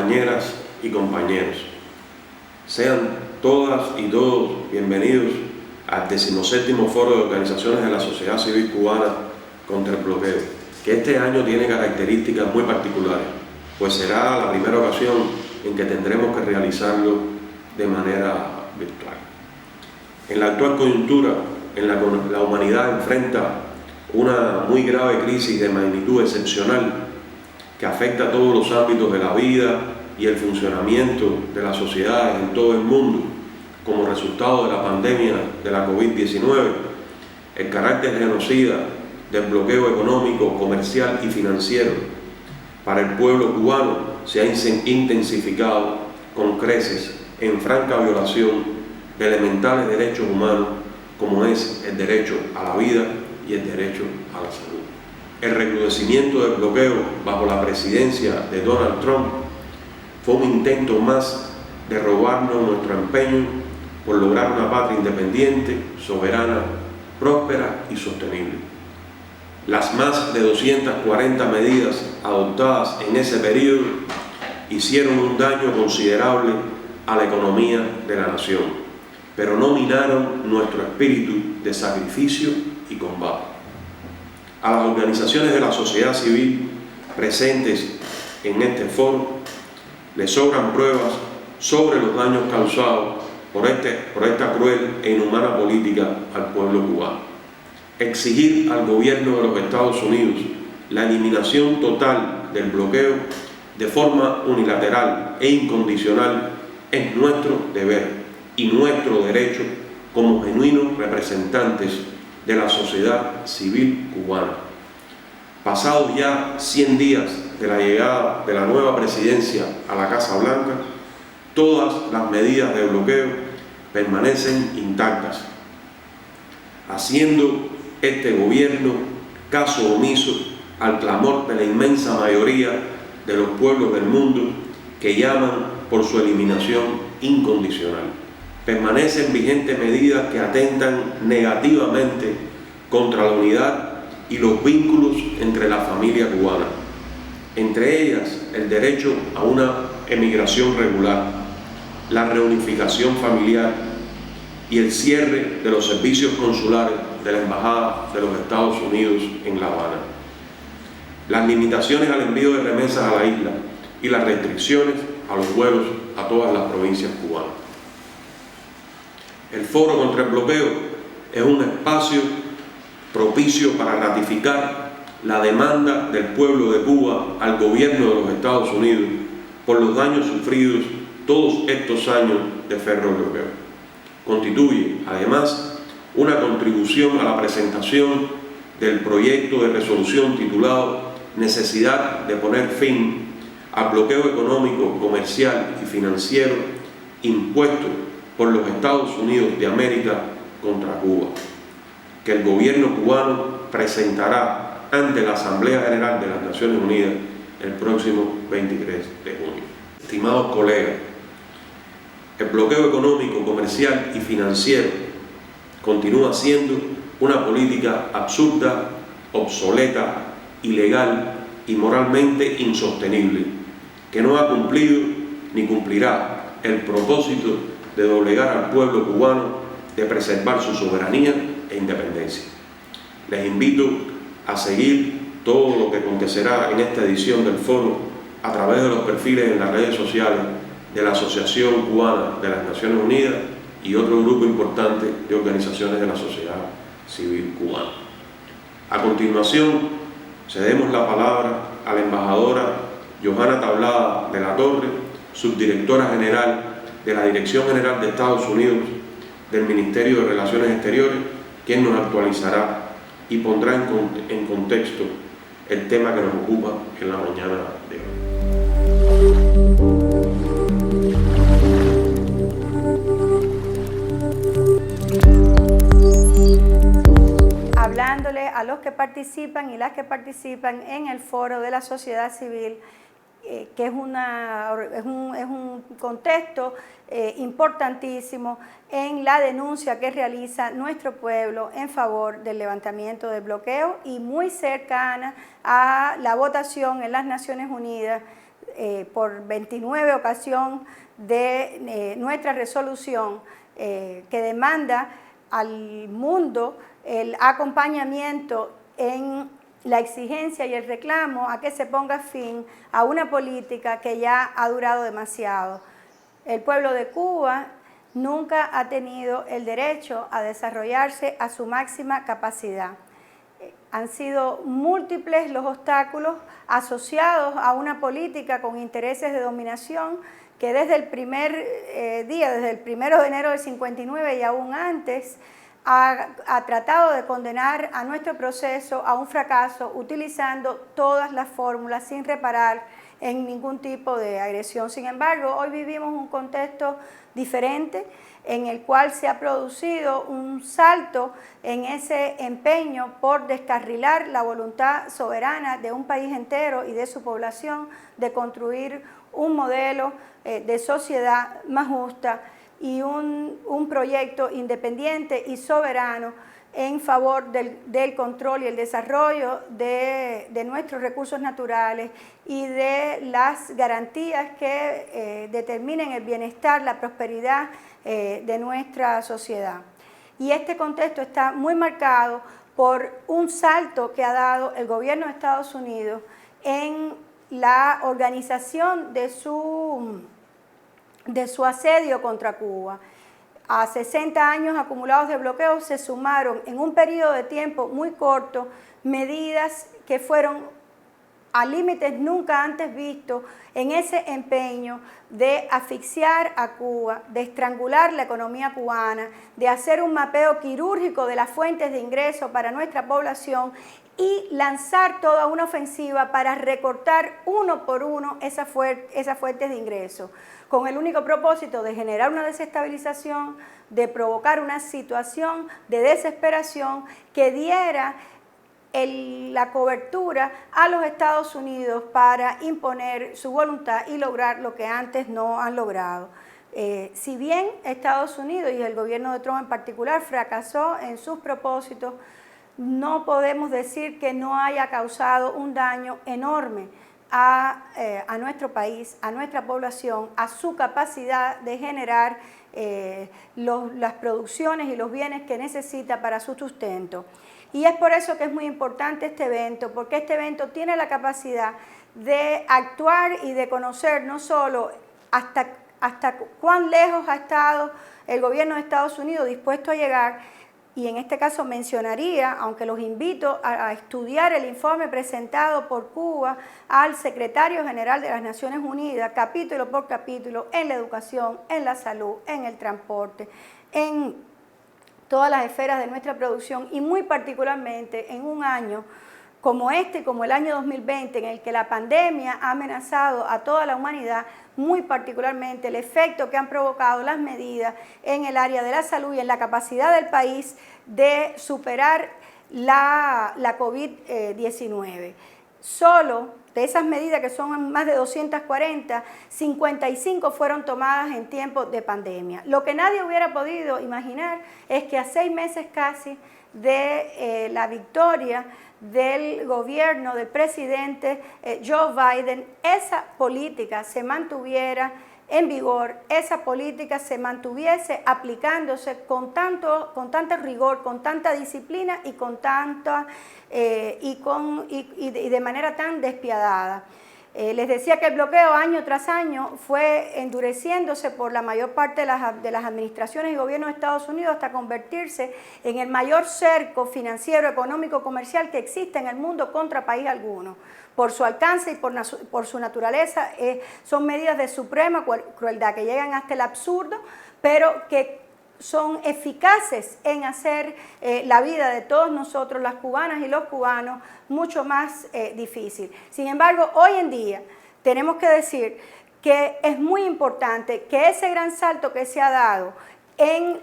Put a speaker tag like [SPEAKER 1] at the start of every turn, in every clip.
[SPEAKER 1] compañeras y compañeros. Sean todas y todos bienvenidos al 17º Foro de Organizaciones de la Sociedad Civil Cubana contra el Bloqueo, que este año tiene características muy particulares, pues será la primera ocasión en que tendremos que realizarlo de manera virtual. En la actual coyuntura, en la que la humanidad enfrenta una muy grave crisis de magnitud excepcional que afecta a todos los ámbitos de la vida y el funcionamiento de las sociedades en todo el mundo, como resultado de la pandemia de la COVID-19, el carácter genocida del bloqueo económico, comercial y financiero para el pueblo cubano se ha intensificado con creces en franca violación de elementales derechos humanos como es el derecho a la vida y el derecho a la salud. El recrudecimiento del bloqueo bajo la presidencia de Donald Trump fue un intento más de robarnos nuestro empeño por lograr una patria independiente, soberana, próspera y sostenible. Las más de 240 medidas adoptadas en ese periodo hicieron un daño considerable a la economía de la nación, pero no minaron nuestro espíritu de sacrificio y combate. A las organizaciones de la sociedad civil presentes en este foro les sobran pruebas sobre los daños causados por esta cruel e inhumana política al pueblo cubano. Exigir al gobierno de los Estados Unidos la eliminación total del bloqueo de forma unilateral e incondicional es nuestro deber y nuestro derecho como genuinos representantes de la sociedad civil cubana. Pasados ya 100 días de la llegada de la nueva presidencia a la Casa Blanca, todas las medidas de bloqueo permanecen intactas, haciendo este gobierno caso omiso al clamor de la inmensa mayoría de los pueblos del mundo que llaman por su eliminación incondicional. Permanecen vigentes medidas que atentan negativamente contra la unidad y los vínculos entre la familia cubana, entre ellas el derecho a una emigración regular, la reunificación familiar y el cierre de los servicios consulares de la Embajada de los Estados Unidos en La Habana, las limitaciones al envío de remesas a la isla y las restricciones a los vuelos a todas las provincias cubanas. El Foro contra el Bloqueo es un espacio propicio para ratificar la demanda del pueblo de Cuba al gobierno de los Estados Unidos por los daños sufridos todos estos años de ferrobloqueo. Constituye, además, una contribución a la presentación del proyecto de resolución titulado Necesidad de poner fin al bloqueo económico, comercial y financiero impuesto por los Estados Unidos de América contra Cuba, que el gobierno cubano presentará ante la Asamblea General de las Naciones Unidas el próximo 23 de junio. Estimados colegas, el bloqueo económico, comercial y financiero continúa siendo una política absurda, obsoleta, ilegal y moralmente insostenible, que no ha cumplido ni cumplirá el propósito de doblegar al pueblo cubano, de preservar su soberanía e independencia. Les invito a seguir todo lo que acontecerá en esta edición del foro a través de los perfiles en las redes sociales de la Asociación Cubana de las Naciones Unidas y otro grupo importante de organizaciones de la sociedad civil cubana. A continuación, cedemos la palabra a la embajadora Johanna Tablada de la Torre, subdirectora general de la Dirección General de Estados Unidos del Ministerio de Relaciones Exteriores, quien nos actualizará y pondrá en contexto el tema que nos ocupa en la mañana de hoy.
[SPEAKER 2] Hablándole a los que participan y las que participan en el foro de la sociedad civil, que es un contexto importantísimo en la denuncia que realiza nuestro pueblo en favor del levantamiento del bloqueo y muy cercana a la votación en las Naciones Unidas por 29 ocasión de nuestra resolución que demanda al mundo el acompañamiento en la exigencia y el reclamo a que se ponga fin a una política que ya ha durado demasiado. El pueblo de Cuba nunca ha tenido el derecho a desarrollarse a su máxima capacidad. Han sido múltiples los obstáculos asociados a una política con intereses de dominación que desde el primer día, desde el 1 de enero del 59 y aún antes, ha tratado de condenar a nuestro proceso a un fracaso utilizando todas las fórmulas sin reparar en ningún tipo de agresión. Sin embargo, hoy vivimos un contexto diferente en el cual se ha producido un salto en ese empeño por descarrilar la voluntad soberana de un país entero y de su población de construir un modelo de sociedad más justa y un proyecto independiente y soberano en favor del control y el desarrollo de nuestros recursos naturales y de las garantías que determinen el bienestar, la prosperidad de nuestra sociedad. Y este contexto está muy marcado por un salto que ha dado el gobierno de Estados Unidos en la organización de su asedio contra Cuba. A 60 años acumulados de bloqueo se sumaron en un periodo de tiempo muy corto medidas que fueron a límites nunca antes vistos en ese empeño de asfixiar a Cuba, de estrangular la economía cubana, de hacer un mapeo quirúrgico de las fuentes de ingreso para nuestra población y lanzar toda una ofensiva para recortar uno por uno esas fuentes de ingreso, con el único propósito de generar una desestabilización, de provocar una situación de desesperación que diera la cobertura a los Estados Unidos para imponer su voluntad y lograr lo que antes no han logrado. Si bien Estados Unidos y el gobierno de Trump en particular fracasó en sus propósitos, no podemos decir que no haya causado un daño enorme a nuestro país, a nuestra población, a su capacidad de generar las producciones y los bienes que necesita para su sustento. Y es por eso que es muy importante este evento, porque este evento tiene la capacidad de actuar y de conocer no solo hasta cuán lejos ha estado el gobierno de Estados Unidos dispuesto a llegar, y en este caso mencionaría, aunque los invito a estudiar el informe presentado por Cuba al secretario general de las Naciones Unidas, capítulo por capítulo, en la educación, en la salud, en el transporte, en todas las esferas de nuestra producción y muy particularmente en un año como este, como el año 2020, en el que la pandemia ha amenazado a toda la humanidad, muy particularmente el efecto que han provocado las medidas en el área de la salud y en la capacidad del país de superar la COVID-19. Solo de esas medidas, que son más de 240, 55 fueron tomadas en tiempos de pandemia. Lo que nadie hubiera podido imaginar es que a 6 meses casi de la victoria del gobierno del presidente Joe Biden, esa política se mantuviera en vigor, esa política se mantuviese aplicándose con tanto rigor, con tanta disciplina y de manera tan despiadada. Les decía que el bloqueo año tras año fue endureciéndose por la mayor parte de las administraciones y gobiernos de Estados Unidos hasta convertirse en el mayor cerco financiero, económico, comercial que existe en el mundo contra país alguno. Por su alcance y por su naturaleza, son medidas de suprema crueldad que llegan hasta el absurdo, pero que son eficaces en hacer la vida de todos nosotros, las cubanas y los cubanos, mucho más difícil. Sin embargo, hoy en día tenemos que decir que es muy importante que ese gran salto que se ha dado en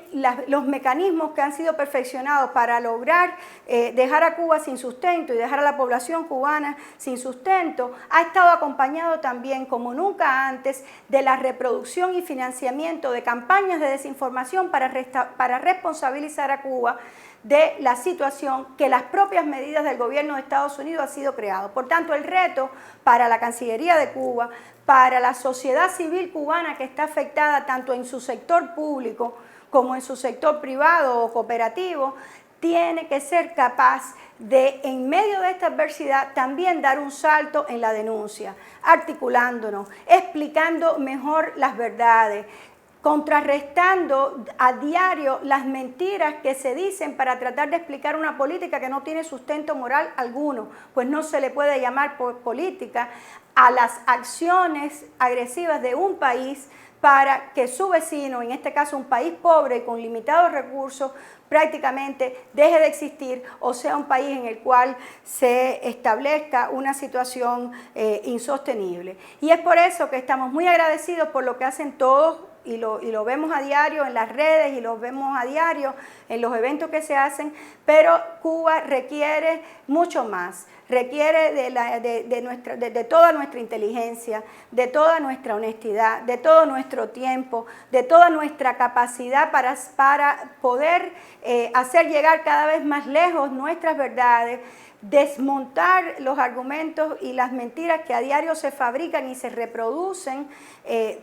[SPEAKER 2] los mecanismos que han sido perfeccionados para lograr dejar a Cuba sin sustento y dejar a la población cubana sin sustento, ha estado acompañado también, como nunca antes, de la reproducción y financiamiento de campañas de desinformación para responsabilizar a Cuba de la situación que las propias medidas del gobierno de Estados Unidos han sido creado. Por tanto, el reto para la Cancillería de Cuba, para la sociedad civil cubana que está afectada tanto en su sector público como en su sector privado o cooperativo, tiene que ser capaz de, en medio de esta adversidad, también dar un salto en la denuncia, articulándonos, explicando mejor las verdades, contrarrestando a diario las mentiras que se dicen para tratar de explicar una política que no tiene sustento moral alguno, pues no se le puede llamar política a las acciones agresivas de un país para que su vecino, en este caso un país pobre y con limitados recursos, prácticamente deje de existir o sea un país en el cual se establezca una situación insostenible. Y es por eso que estamos muy agradecidos por lo que hacen todos y lo vemos a diario en las redes y lo vemos a diario en los eventos que se hacen, pero Cuba requiere mucho más, requiere de toda nuestra inteligencia, de toda nuestra honestidad, de todo nuestro tiempo, de toda nuestra capacidad para poder hacer llegar cada vez más lejos nuestras verdades, desmontar los argumentos y las mentiras que a diario se fabrican y se reproducen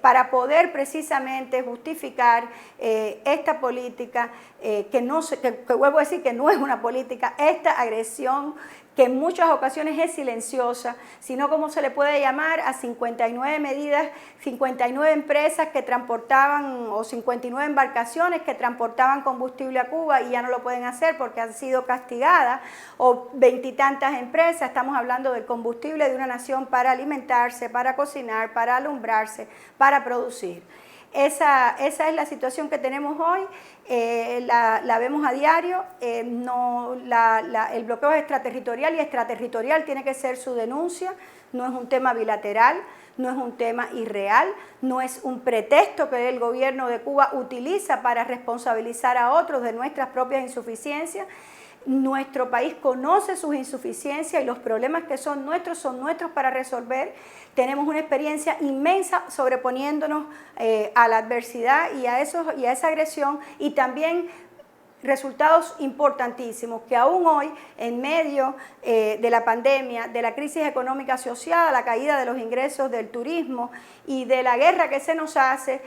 [SPEAKER 2] para poder precisamente justificar esta política que vuelvo a decir que no es una política, esta agresión que en muchas ocasiones es silenciosa, sino como se le puede llamar a 59 medidas, 59 empresas que transportaban o 59 embarcaciones que transportaban combustible a Cuba y ya no lo pueden hacer porque han sido castigadas, o veintitantas empresas, estamos hablando del combustible de una nación para alimentarse, para cocinar, para alumbrarse, para producir. Esa es la situación que tenemos hoy, la vemos a diario, el bloqueo es extraterritorial y extraterritorial tiene que ser su denuncia, no es un tema bilateral, no es un tema irreal, no es un pretexto que el gobierno de Cuba utiliza para responsabilizar a otros de nuestras propias insuficiencias. Nuestro país conoce sus insuficiencias y los problemas que son nuestros para resolver. Tenemos una experiencia inmensa sobreponiéndonos a la adversidad y a esa agresión, y también resultados importantísimos que aún hoy, en medio de la pandemia, de la crisis económica asociada, la caída de los ingresos del turismo y de la guerra que se nos hace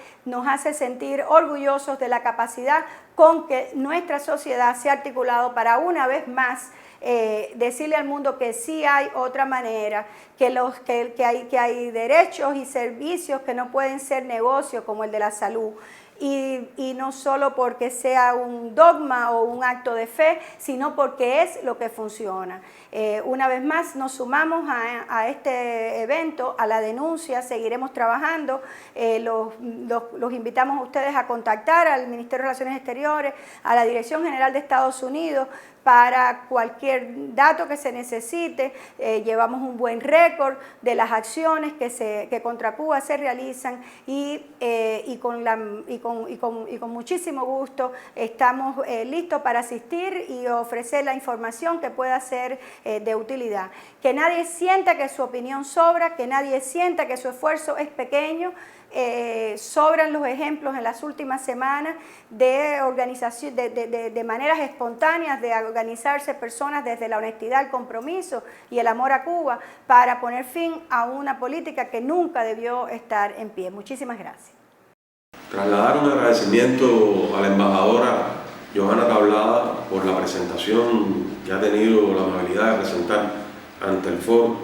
[SPEAKER 2] sentir orgullosos de la capacidad con que nuestra sociedad se ha articulado para una vez más decirle al mundo que sí hay otra manera, que hay derechos y servicios que no pueden ser negocios como el de la salud. Y no solo porque sea un dogma o un acto de fe, sino porque es lo que funciona. Una vez más nos sumamos a este evento, a la denuncia, seguiremos trabajando, los invitamos a ustedes a contactar al Ministerio de Relaciones Exteriores, a la Dirección General de Estados Unidos, para cualquier dato que se necesite. Llevamos un buen récord de las acciones que contra Cuba se realizan y con muchísimo gusto estamos listos para asistir y ofrecer la información que pueda ser de utilidad. Que nadie sienta que su opinión sobra, que nadie sienta que su esfuerzo es pequeño. Sobran los ejemplos en las últimas semanas de organización, de maneras espontáneas de organizarse personas desde la honestidad, el compromiso y el amor a Cuba para poner fin a una política que nunca debió estar en pie. Muchísimas gracias.
[SPEAKER 1] Trasladar un agradecimiento a la embajadora Johanna Tablada por la presentación que ha tenido la amabilidad de presentar ante el foro,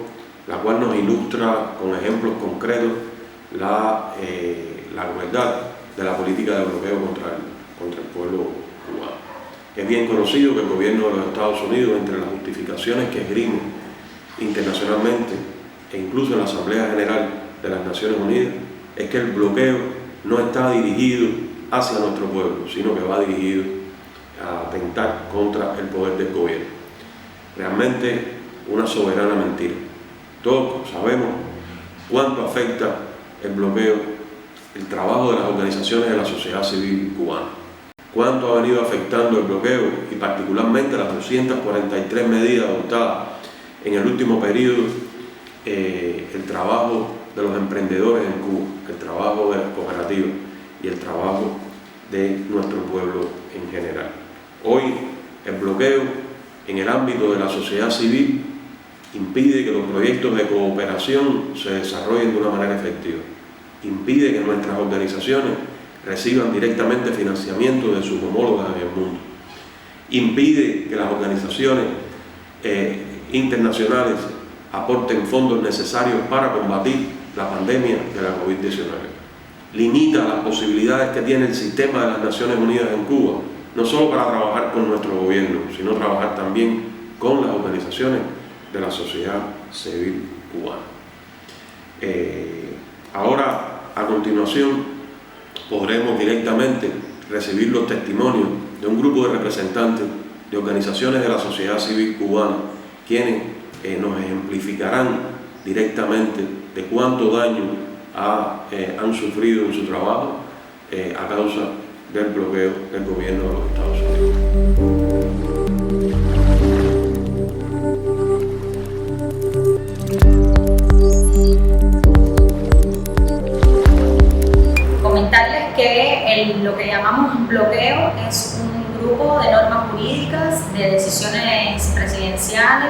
[SPEAKER 1] la cual nos ilustra con ejemplos concretos la crueldad de la política de bloqueo contra el pueblo cubano. Es bien conocido que el gobierno de los Estados Unidos, entre las justificaciones que esgrime internacionalmente e incluso en la Asamblea General de las Naciones Unidas, es que el bloqueo no está dirigido hacia nuestro pueblo, sino que va dirigido a atentar contra el poder del gobierno. Realmente una soberana mentira. Todos sabemos cuánto afecta el bloqueo, el trabajo de las organizaciones de la sociedad civil cubana. cuánto ha venido afectando el bloqueo y particularmente las 243 medidas adoptadas en el último periodo, el trabajo de los emprendedores en Cuba, el trabajo de las cooperativas y el trabajo de nuestro pueblo en general. Hoy el bloqueo en el ámbito de la sociedad civil impide que los proyectos de cooperación se desarrollen de una manera efectiva, impide que nuestras organizaciones reciban directamente financiamiento de sus homólogas en el mundo, impide que las organizaciones internacionales aporten fondos necesarios para combatir la pandemia de la COVID-19, limita las posibilidades que tiene el sistema de las Naciones Unidas en Cuba, no solo para trabajar con nuestro gobierno, sino trabajar también con las organizaciones de la sociedad civil cubana. Ahora, a continuación, podremos directamente recibir los testimonios de un grupo de representantes de organizaciones de la sociedad civil cubana, quienes nos ejemplificarán directamente de cuánto daño han sufrido en su trabajo a causa del bloqueo del gobierno de los Estados Unidos.
[SPEAKER 3] Comentarles que lo que llamamos bloqueo es un grupo de normas jurídicas, de decisiones presidenciales,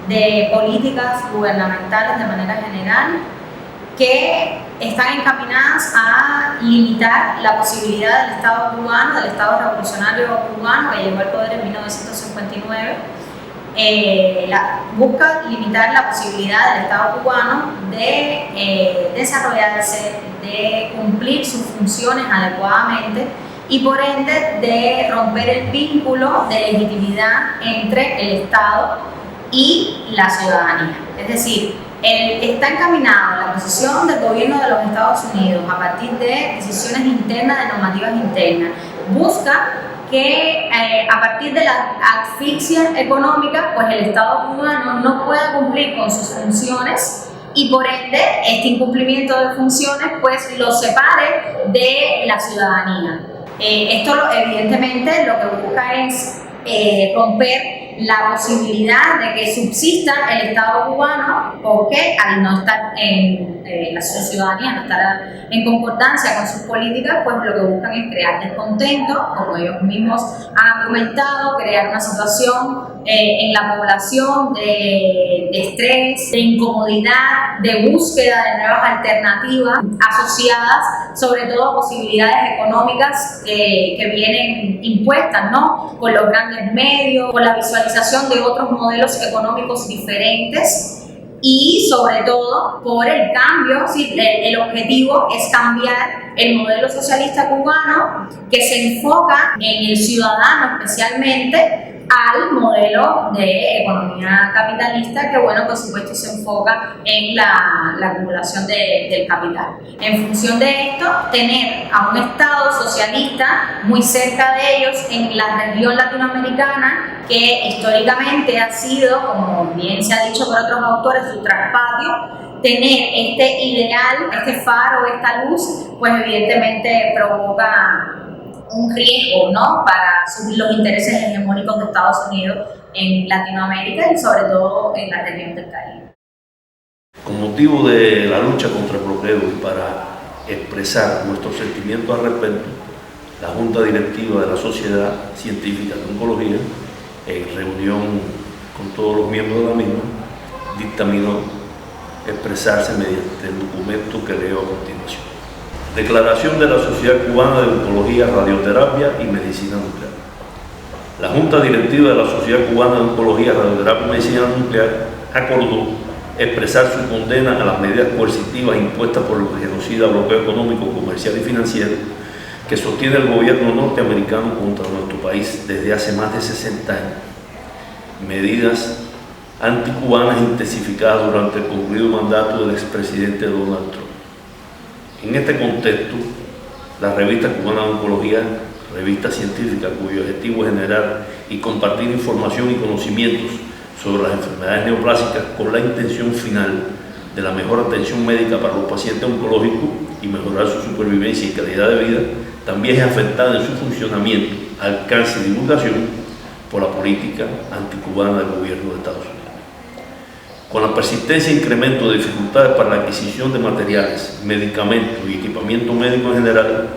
[SPEAKER 3] de políticas gubernamentales de manera general, que están encaminadas a limitar la posibilidad del Estado cubano, del Estado revolucionario cubano que llegó al poder en 1959, busca limitar la posibilidad del Estado cubano de desarrollarse, de cumplir sus funciones adecuadamente y por ende de romper el vínculo de legitimidad entre el Estado y la ciudadanía. Es decir, está encaminado la posición del gobierno de los Estados Unidos a partir de decisiones internas, de normativas internas. Busca que a partir de la asfixia económica, pues el Estado cubano no pueda cumplir con sus funciones y por ende este incumplimiento de funciones pues lo separe de la ciudadanía. Esto evidentemente lo que busca es romper la posibilidad de que subsista el Estado cubano, porque al no estar la ciudadanía no estar en concordancia con sus políticas, pues lo que buscan es crear descontento, como ellos mismos han argumentado, crear una situación en la población de estrés, de incomodidad, de búsqueda de nuevas alternativas asociadas sobre todo a posibilidades económicas que vienen impuestas, ¿no? Con los grandes medios, con la visualización de otros modelos económicos diferentes y sobre todo por el cambio, ¿sí? El objetivo es cambiar el modelo socialista cubano que se enfoca en el ciudadano especialmente al modelo de economía capitalista que, bueno, por supuesto se enfoca en la acumulación del capital. En función de esto, tener a un Estado socialista muy cerca de ellos en la región latinoamericana, que históricamente ha sido, como bien se ha dicho por otros autores, su traspatio, tener este ideal, este faro, esta luz, pues evidentemente provoca un riesgo, ¿no?, para los intereses hegemónicos de Estados Unidos en Latinoamérica y sobre todo en la región del Caribe.
[SPEAKER 4] Con motivo de la lucha contra el bloqueo y para expresar nuestro sentimiento al respecto, la Junta Directiva de la Sociedad Científica de Oncología, en reunión con todos los miembros de la misma, dictaminó expresarse mediante el documento que leo a continuación. Declaración de la Sociedad Cubana de Oncología, Radioterapia y Medicina Nuclear. La Junta Directiva de la Sociedad Cubana de Oncología, Radioterapia y Medicina Nuclear acordó expresar su condena a las medidas coercitivas impuestas por el genocida bloqueo económico, comercial y financiero que sostiene el gobierno norteamericano contra nuestro país desde hace más de 60 años. Medidas anticubanas intensificadas durante el concluido mandato del expresidente Donald Trump. En este contexto, la revista cubana de oncología, revista científica cuyo objetivo es generar y compartir información y conocimientos sobre las enfermedades neoplásicas con la intención final de la mejor atención médica para los pacientes oncológicos y mejorar su supervivencia y calidad de vida, también es afectada en su funcionamiento, alcance y divulgación por la política anticubana del gobierno de Estados Unidos. Con la persistencia e incremento de dificultades para la adquisición de materiales, medicamentos y equipamiento médico en general,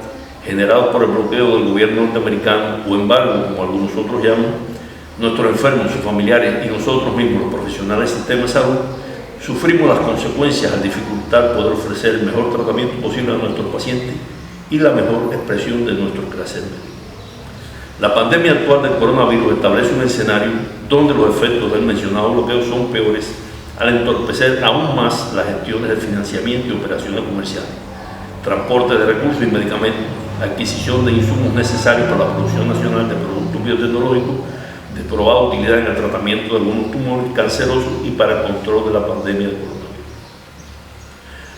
[SPEAKER 4] generados por el bloqueo del gobierno norteamericano o embargo, como algunos otros llaman, nuestros enfermos, sus familiares y nosotros mismos, los profesionales del sistema de salud, sufrimos las consecuencias al dificultar poder ofrecer el mejor tratamiento posible a nuestros pacientes y la mejor expresión de nuestro quehacer médico. La pandemia actual del coronavirus establece un escenario donde los efectos del mencionado bloqueo son peores al entorpecer aún más las gestiones de financiamiento y operaciones comerciales, transporte de recursos y medicamentos, adquisición de insumos necesarios para la producción nacional de productos biotecnológicos de probada utilidad en el tratamiento de algunos tumores cancerosos y para el control de la pandemia del coronavirus.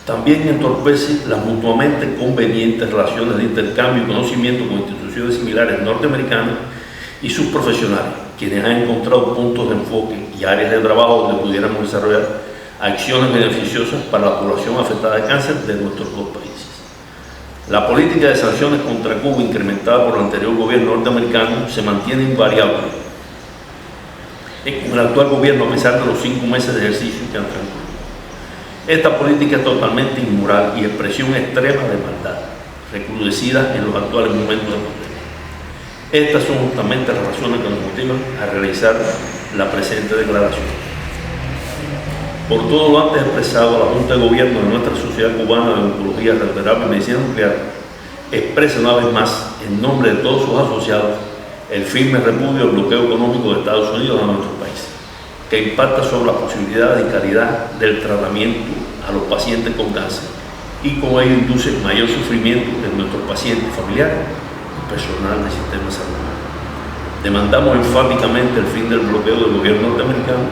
[SPEAKER 4] También entorpece las mutuamente convenientes relaciones de intercambio y conocimiento con instituciones similares norteamericanas y sus profesionales, quienes han encontrado puntos de enfoque y áreas de trabajo donde pudiéramos desarrollar acciones beneficiosas para la población afectada de cáncer de nuestros dos países. La política de sanciones contra Cuba, incrementada por el anterior gobierno norteamericano, se mantiene invariable con el actual gobierno a pesar de los 5 meses de ejercicio que han transcurrido. Esta política es totalmente inmoral y expresión extrema de maldad, recrudecida en los actuales momentos de pandemia. Estas son justamente las razones que nos motivan a realizar la presente declaración. Por todo lo antes expresado, la Junta de Gobierno de nuestra Sociedad Cubana de Oncología, Radioterapia y Medicina Nuclear expresa una vez más, en nombre de todos sus asociados, el firme repudio al bloqueo económico de Estados Unidos a nuestro país, que impacta sobre la posibilidad y calidad del tratamiento a los pacientes con cáncer y con ello induce mayor sufrimiento en nuestros pacientes familiares y personal del sistema de salud. Demandamos enfáticamente el fin del bloqueo del gobierno norteamericano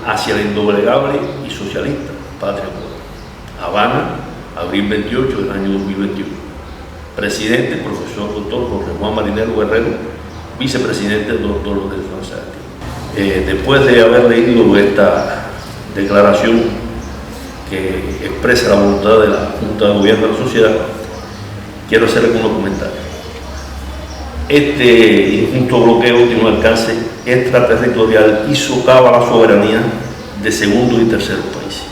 [SPEAKER 4] hacia la indoblegable y socialista patria cubana. Habana, abril 28 del año 2021. Presidente, profesor doctor Jorge Juan Marinero Guerrero, vicepresidente, doctor Lorenzo Nazario. Después de haber leído esta declaración que expresa la voluntad de la Junta de Gobierno de la Sociedad, quiero hacer algunos comentarios. Este injusto bloqueo tiene un alcance extraterritorial y socava la soberanía de segundos y terceros países.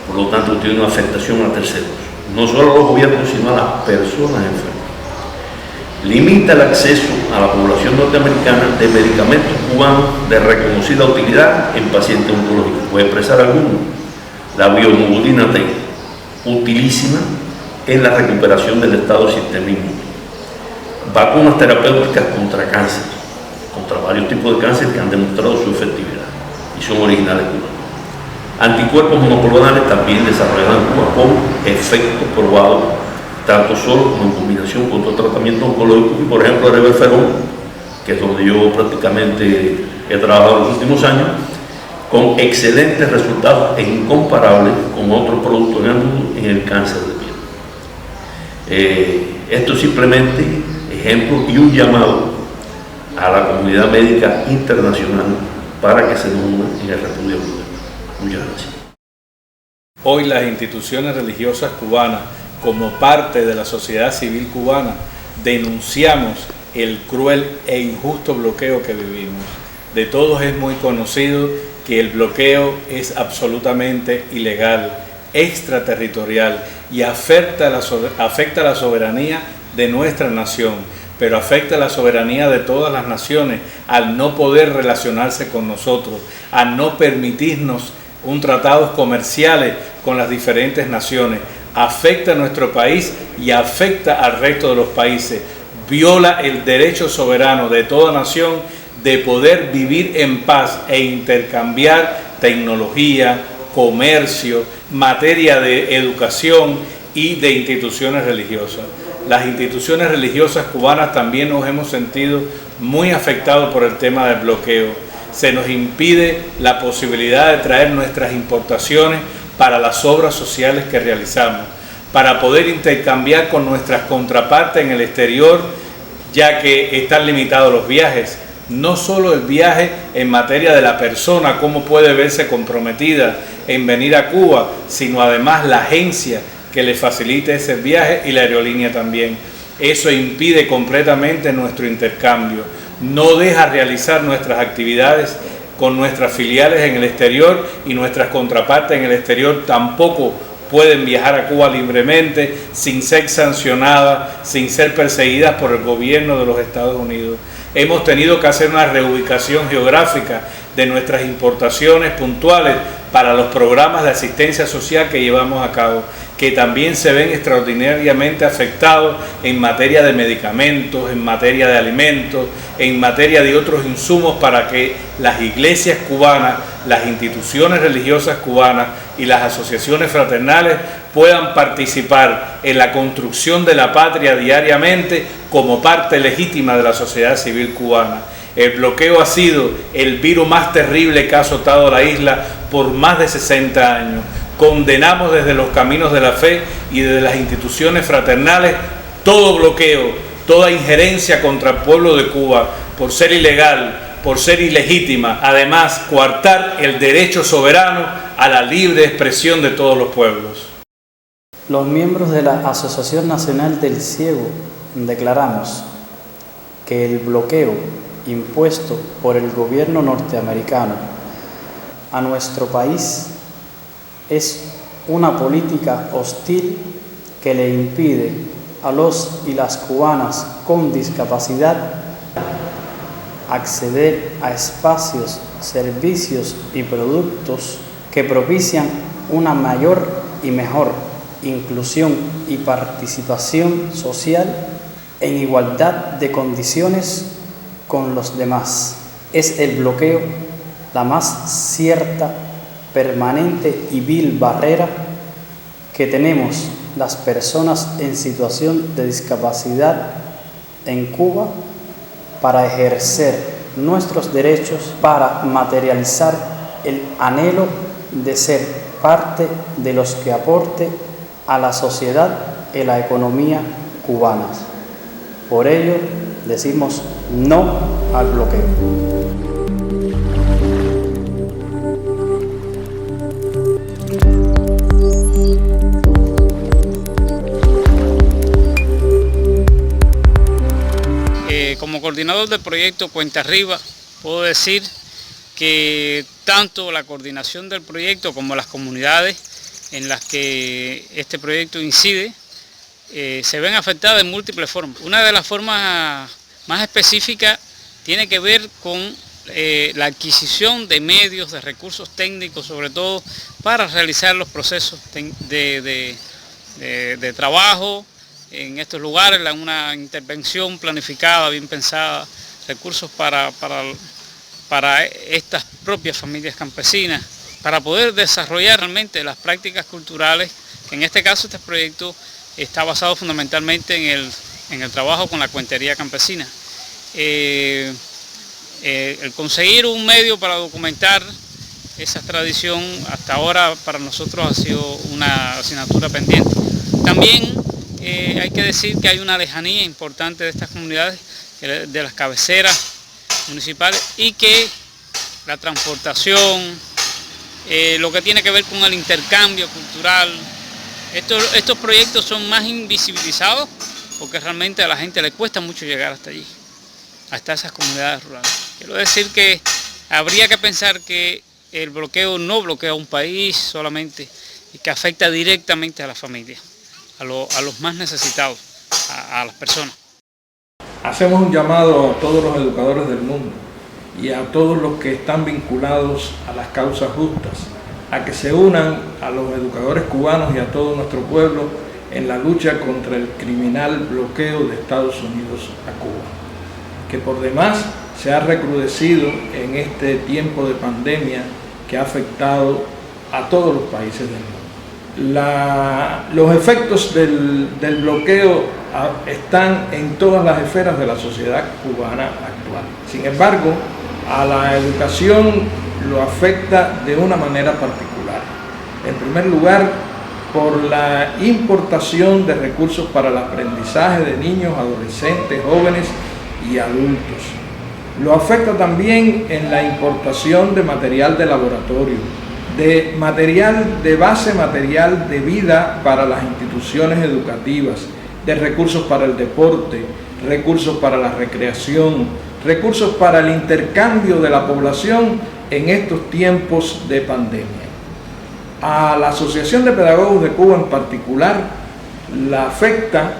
[SPEAKER 4] Por lo tanto, tiene una afectación a terceros, no solo a los gobiernos, sino a las personas enfermas. Limita el acceso a la población norteamericana de medicamentos cubanos de reconocida utilidad en pacientes oncológicos. Voy a expresar algunos. La bioglobulina T, utilísima en la recuperación del estado del sistema inmune. Vacunas terapéuticas contra cáncer, contra varios tipos de cáncer que han demostrado su efectividad y son originales cubanos. Anticuerpos monoclonales también desarrollados en Cuba con efecto probado tanto solo como en combinación con otro tratamiento oncológico, y por ejemplo el Reverferón, que es donde yo prácticamente he trabajado en los últimos años, con excelentes resultados e incomparables con otros productos en el mundo en el cáncer de piel. Esto es simplemente ejemplo y un llamado a la comunidad médica internacional para que se nos una en el repudio global. Muchas gracias.
[SPEAKER 5] Hoy las instituciones religiosas cubanas, como parte de la sociedad civil cubana, denunciamos el cruel e injusto bloqueo que vivimos. De todos es muy conocido que el bloqueo es absolutamente ilegal, extraterritorial y afecta la soberanía de nuestra nación, pero afecta la soberanía de todas las naciones al no poder relacionarse con nosotros, al no permitirnos tratados comerciales con las diferentes naciones. Afecta a nuestro país y afecta al resto de los países. Viola el derecho soberano de toda nación de poder vivir en paz e intercambiar tecnología, comercio, materia de educación y de instituciones religiosas. Las instituciones religiosas cubanas también nos hemos sentido muy afectados por el tema del bloqueo. Se nos impide la posibilidad de traer nuestras importaciones para las obras sociales que realizamos, para poder intercambiar con nuestras contrapartes en el exterior, ya que están limitados los viajes. No solo el viaje en materia de la persona, cómo puede verse comprometida en venir a Cuba, sino además la agencia que le facilite ese viaje y la aerolínea también. Eso impide completamente nuestro intercambio, no deja realizar nuestras actividades con nuestras filiales en el exterior, y nuestras contrapartes en el exterior tampoco pueden viajar a Cuba libremente, sin ser sancionadas, sin ser perseguidas por el gobierno de los Estados Unidos. Hemos tenido que hacer una reubicación geográfica de nuestras importaciones puntuales para los programas de asistencia social que llevamos a cabo, que también se ven extraordinariamente afectados en materia de medicamentos, en materia de alimentos, en materia de otros insumos, para que las iglesias cubanas, las instituciones religiosas cubanas y las asociaciones fraternales puedan participar en la construcción de la patria diariamente como parte legítima de la sociedad civil cubana. El bloqueo ha sido el virus más terrible que ha azotado la isla por más de 60 años. Condenamos desde los caminos de la fe y desde las instituciones fraternales todo bloqueo, toda injerencia contra el pueblo de Cuba por ser ilegal, por ser ilegítima, además coartar el derecho soberano a la libre expresión de todos los pueblos.
[SPEAKER 6] Los miembros de la Asociación Nacional del Ciego declaramos que el bloqueo impuesto por el gobierno norteamericano a nuestro país es una política hostil que le impide a los y las cubanas con discapacidad acceder a espacios, servicios y productos que propician una mayor y mejor inclusión y participación social en igualdad de condiciones con los demás. Es el bloqueo la más cierta, permanente y vil barrera que tenemos las personas en situación de discapacidad en Cuba para ejercer nuestros derechos, para materializar el anhelo de ser parte de los que aporte a la sociedad y la economía cubana. Por ello, decimos no al bloqueo.
[SPEAKER 7] Como coordinador del proyecto Cuenta Arriba, puedo decir que tanto la coordinación del proyecto como las comunidades en las que este proyecto incide se ven afectadas de múltiples formas. Una de las formas más específicas tiene que ver con la adquisición de medios, de recursos técnicos, sobre todo para realizar los procesos de trabajo en estos lugares, una intervención planificada, bien pensada, recursos para estas propias familias campesinas, para poder desarrollar realmente las prácticas culturales, que en este caso este proyecto está basado fundamentalmente en el trabajo con la cuentería campesina. El conseguir un medio para documentar esa tradición hasta ahora para nosotros ha sido una asignatura pendiente. También hay que decir que hay una lejanía importante de estas comunidades, de las cabeceras municipales, y que la transportación, lo que tiene que ver con el intercambio cultural, estos proyectos son más invisibilizados porque realmente a la gente le cuesta mucho llegar hasta allí, hasta esas comunidades rurales. Quiero decir que habría que pensar que el bloqueo no bloquea un país solamente, y que afecta directamente a la familia, a los más necesitados, a las personas.
[SPEAKER 8] Hacemos un llamado a todos los educadores del mundo y a todos los que están vinculados a las causas justas, a que se unan a los educadores cubanos y a todo nuestro pueblo en la lucha contra el criminal bloqueo de Estados Unidos a Cuba, que por demás se ha recrudecido en este tiempo de pandemia que ha afectado a todos los países del mundo. Los efectos del bloqueo están en todas las esferas de la sociedad cubana actual. Sin embargo, a la educación lo afecta de una manera particular. En primer lugar, por la importación de recursos para el aprendizaje de niños, adolescentes, jóvenes y adultos. Lo afecta también en la importación de material de laboratorio, de material de base, material de vida para las instituciones educativas, de recursos para el deporte, recursos para la recreación, recursos para el intercambio de la población en estos tiempos de pandemia. A la Asociación de Pedagogos de Cuba en particular la afecta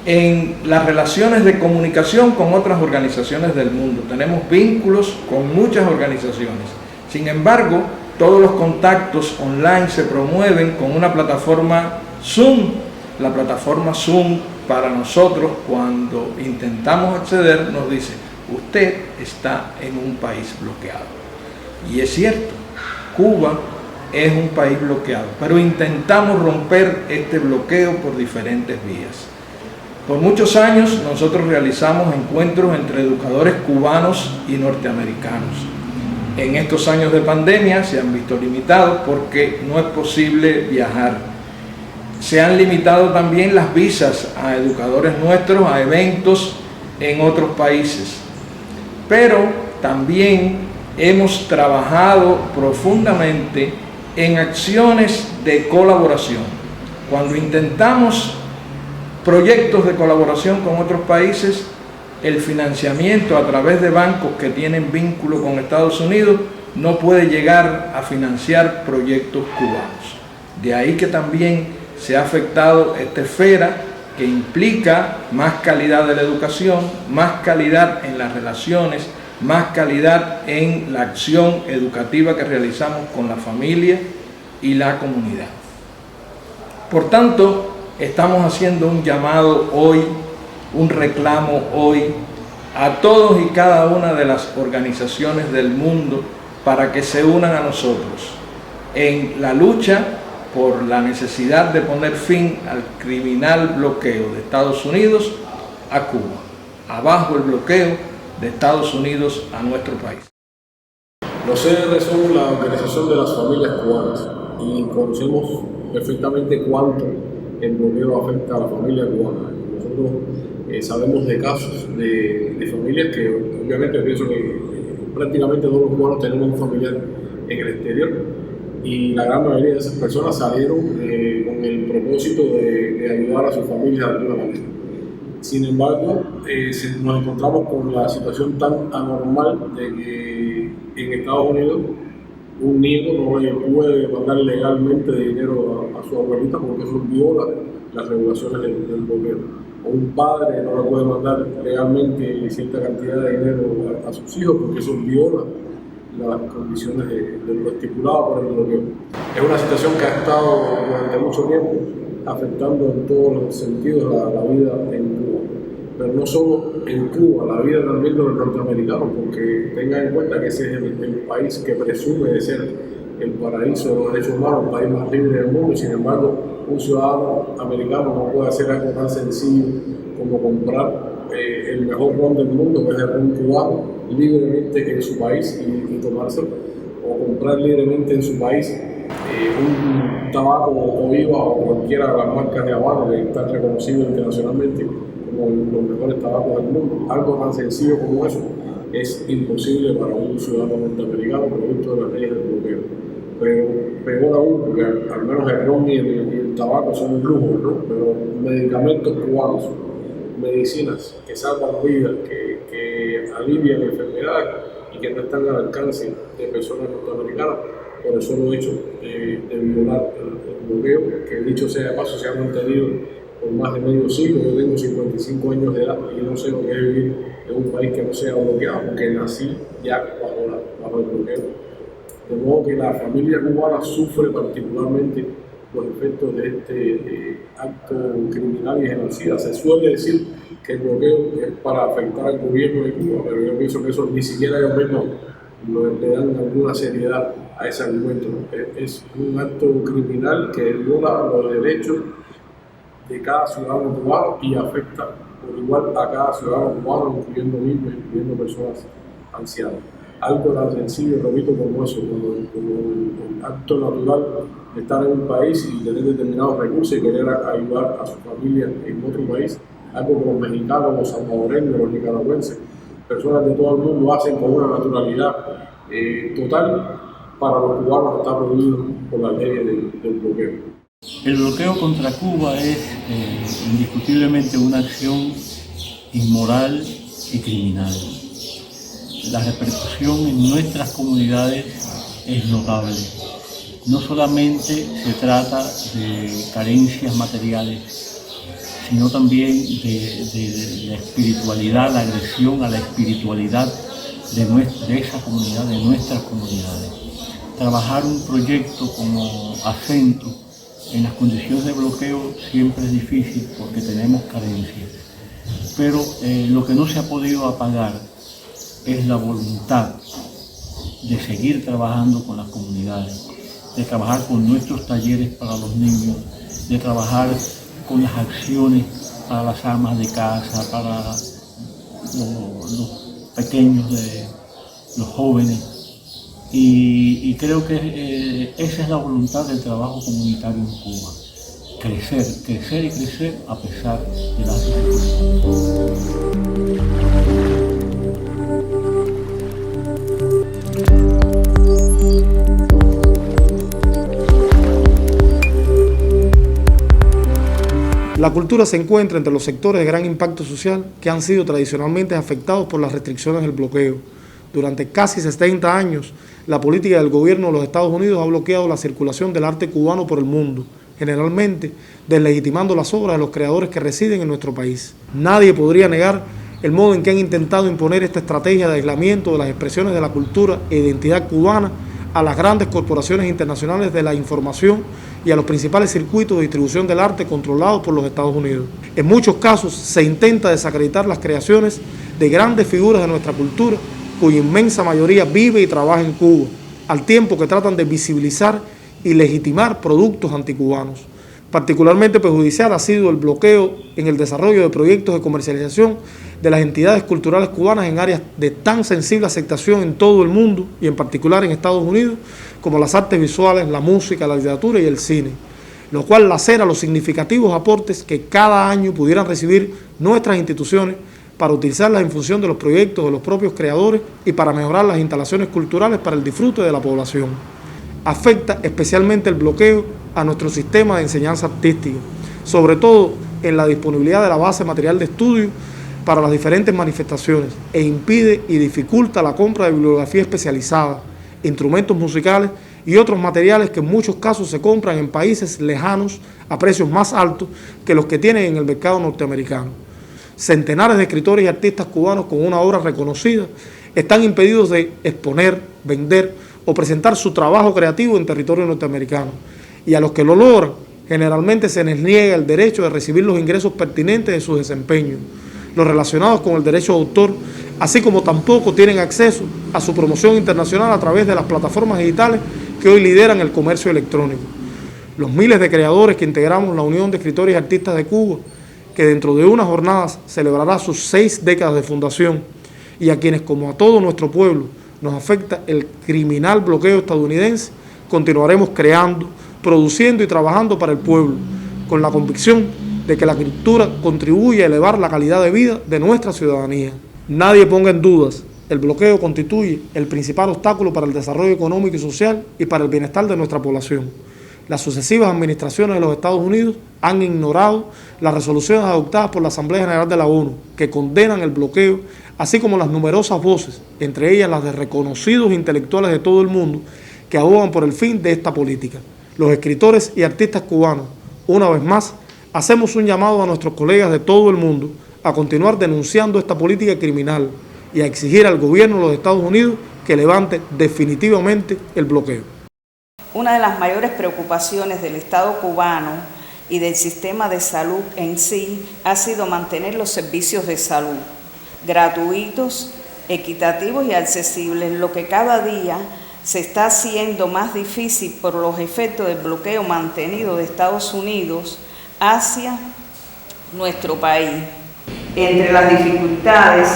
[SPEAKER 8] en las relaciones de comunicación con otras organizaciones del mundo. Tenemos vínculos con muchas organizaciones. Sin embargo, todos los contactos online se promueven con una plataforma Zoom. La plataforma Zoom para nosotros, cuando intentamos acceder, nos dice: usted está en un país bloqueado. Y es cierto, Cuba es un país bloqueado, pero intentamos romper este bloqueo por diferentes vías. Por muchos años nosotros realizamos encuentros entre educadores cubanos y norteamericanos. En estos años de pandemia se han visto limitados porque no es posible viajar. Se han limitado también las visas a educadores nuestros a eventos en otros países. Pero también hemos trabajado profundamente en acciones de colaboración. Cuando intentamos proyectos de colaboración con otros países, el financiamiento a través de bancos que tienen vínculo con Estados Unidos no puede llegar a financiar proyectos cubanos. De ahí que también se ha afectado esta esfera que implica más calidad de la educación, más calidad en las relaciones, más calidad en la acción educativa que realizamos con la familia y la comunidad. Por tanto, estamos haciendo un llamado hoy, un reclamo hoy a todos y cada una de las organizaciones del mundo para que se unan a nosotros en la lucha por la necesidad de poner fin al criminal bloqueo de Estados Unidos a Cuba. Abajo el bloqueo de Estados Unidos a nuestro país.
[SPEAKER 9] Los CDR son la Organización de las Familias Cubanas y conocemos perfectamente cuánto el bloqueo afecta a la familia cubana. Nosotros sabemos de casos de familias que obviamente pienso que prácticamente todos los cubanos tenemos un familiar en el exterior y la gran mayoría de esas personas salieron con el propósito de ayudar a sus familias de alguna manera. Sin embargo, nos encontramos con la situación tan anormal de que en Estados Unidos un nieto no le puede mandar legalmente dinero a su abuelita porque eso viola las regulaciones del gobierno. O un padre no le puede mandar legalmente cierta cantidad de dinero a sus hijos porque eso viola las condiciones de lo estipulado por el bloqueo. Es una situación que ha estado durante mucho tiempo afectando en todos los sentidos la vida en Cuba. Pero no solo en Cuba, la vida también de los norteamericanos, porque tengan en cuenta que ese es el país que presume de ser el paraíso de los derechos humanos, el país más libre del mundo, y sin embargo un ciudadano americano no puede hacer algo tan sencillo como comprar el mejor ron del mundo, que es el ron cubano, libremente en su país y tomárselo, o comprar libremente en su país un tabaco o Viva o cualquiera de las marcas de Habano que están reconocidos internacionalmente como los mejores tabacos del mundo. Algo tan sencillo como eso es imposible para un ciudadano norteamericano producto de las leyes del bloqueo. Pero peor aún, porque al menos el ron y el tabaco son un lujo, ¿no? Pero medicamentos cubanos, medicinas que salvan vidas, que alivian enfermedades y que no están al alcance de personas norteamericanas, por el solo hecho de violar el bloqueo, que dicho sea de paso se ha mantenido por más de medio siglo. Yo tengo 55 años de edad y no sé lo que es vivir en un país que no sea bloqueado, porque nací ya bajo el bloqueo. De modo que la familia cubana sufre particularmente los efectos de este acto criminal y genocida. Se suele decir que el bloqueo es para afectar al gobierno de Cuba, pero yo pienso que eso ni siquiera ellos mismos le dan alguna seriedad a ese argumento. Es un acto criminal que viola los derechos de cada ciudadano cubano y afecta por igual a cada ciudadano cubano, incluyendo niños, incluyendo personas ancianas. Algo tan sencillo, repito, como eso, como el acto natural de estar en un país y tener determinados recursos y querer ayudar a su familia en otro país, algo que los mexicanos, los salvadoreños, los nicaragüenses, personas de todo el mundo hacen con una naturalidad total. Para los cubanos está prohibido por la ley del bloqueo.
[SPEAKER 10] El bloqueo contra Cuba es indiscutiblemente una acción inmoral y criminal. La repercusión en nuestras comunidades es notable. No solamente se trata de carencias materiales, sino también de la espiritualidad, la agresión a la espiritualidad de esa comunidad, de nuestras comunidades. Trabajar un proyecto como Acento en las condiciones de bloqueo siempre es difícil porque tenemos carencias, pero lo que no se ha podido apagar es la voluntad de seguir trabajando con las comunidades, de trabajar con nuestros talleres para los niños, de trabajar con las acciones para las amas de casa, para los pequeños, los jóvenes. Y creo que esa es la voluntad del trabajo comunitario en Cuba. Crecer y crecer a pesar de las dificultades.
[SPEAKER 11] La cultura se encuentra entre los sectores de gran impacto social que han sido tradicionalmente afectados por las restricciones del bloqueo. Durante casi 70 años, la política del gobierno de los Estados Unidos ha bloqueado la circulación del arte cubano por el mundo, generalmente deslegitimando las obras de los creadores que residen en nuestro país. Nadie podría negar el modo en que han intentado imponer esta estrategia de aislamiento de las expresiones de la cultura e identidad cubana a las grandes corporaciones internacionales de la información y a los principales circuitos de distribución del arte controlados por los Estados Unidos. En muchos casos se intenta desacreditar las creaciones de grandes figuras de nuestra cultura, cuya inmensa mayoría vive y trabaja en Cuba, al tiempo que tratan de visibilizar y legitimar productos anticubanos. Particularmente perjudicial ha sido el bloqueo en el desarrollo de proyectos de comercialización de las entidades culturales cubanas en áreas de tan sensible aceptación en todo el mundo y en particular en Estados Unidos, como las artes visuales, la música, la literatura y el cine, lo cual lacera los significativos aportes que cada año pudieran recibir nuestras instituciones para utilizarlas en función de los proyectos de los propios creadores y para mejorar las instalaciones culturales para el disfrute de la población. Afecta especialmente el bloqueo a nuestro sistema de enseñanza artística, sobre todo en la disponibilidad de la base material de estudio para las diferentes manifestaciones, e impide y dificulta la compra de bibliografía especializada, instrumentos musicales y otros materiales que en muchos casos se compran en países lejanos a precios más altos que los que tienen en el mercado norteamericano. Centenares de escritores y artistas cubanos con una obra reconocida están impedidos de exponer, vender o presentar su trabajo creativo en territorio norteamericano, y a los que lo logran generalmente se les niega el derecho de recibir los ingresos pertinentes de su desempeño, los relacionados con el derecho de autor, así como tampoco tienen acceso a su promoción internacional a través de las plataformas digitales que hoy lideran el comercio electrónico. Los miles de creadores que integramos la Unión de Escritores y Artistas de Cuba, que dentro de unas jornadas celebrará sus 6 décadas de fundación, y a quienes, como a todo nuestro pueblo, nos afecta el criminal bloqueo estadounidense, continuaremos creando, produciendo y trabajando para el pueblo, con la convicción de que la cultura contribuye a elevar la calidad de vida de nuestra ciudadanía. Nadie ponga en dudas, el bloqueo constituye el principal obstáculo para el desarrollo económico y social y para el bienestar de nuestra población. Las sucesivas administraciones de los Estados Unidos han ignorado las resoluciones adoptadas por la Asamblea General de la ONU que condenan el bloqueo, así como las numerosas voces, entre ellas las de reconocidos intelectuales de todo el mundo, que abogan por el fin de esta política. Los escritores y artistas cubanos, una vez más, hacemos un llamado a nuestros colegas de todo el mundo a continuar denunciando esta política criminal y a exigir al gobierno de los Estados Unidos que levante definitivamente el bloqueo.
[SPEAKER 12] Una de las mayores preocupaciones del Estado cubano y del sistema de salud en sí ha sido mantener los servicios de salud gratuitos, equitativos y accesibles, lo que cada día se está haciendo más difícil por los efectos del bloqueo mantenido de Estados Unidos hacia nuestro país. Entre las dificultades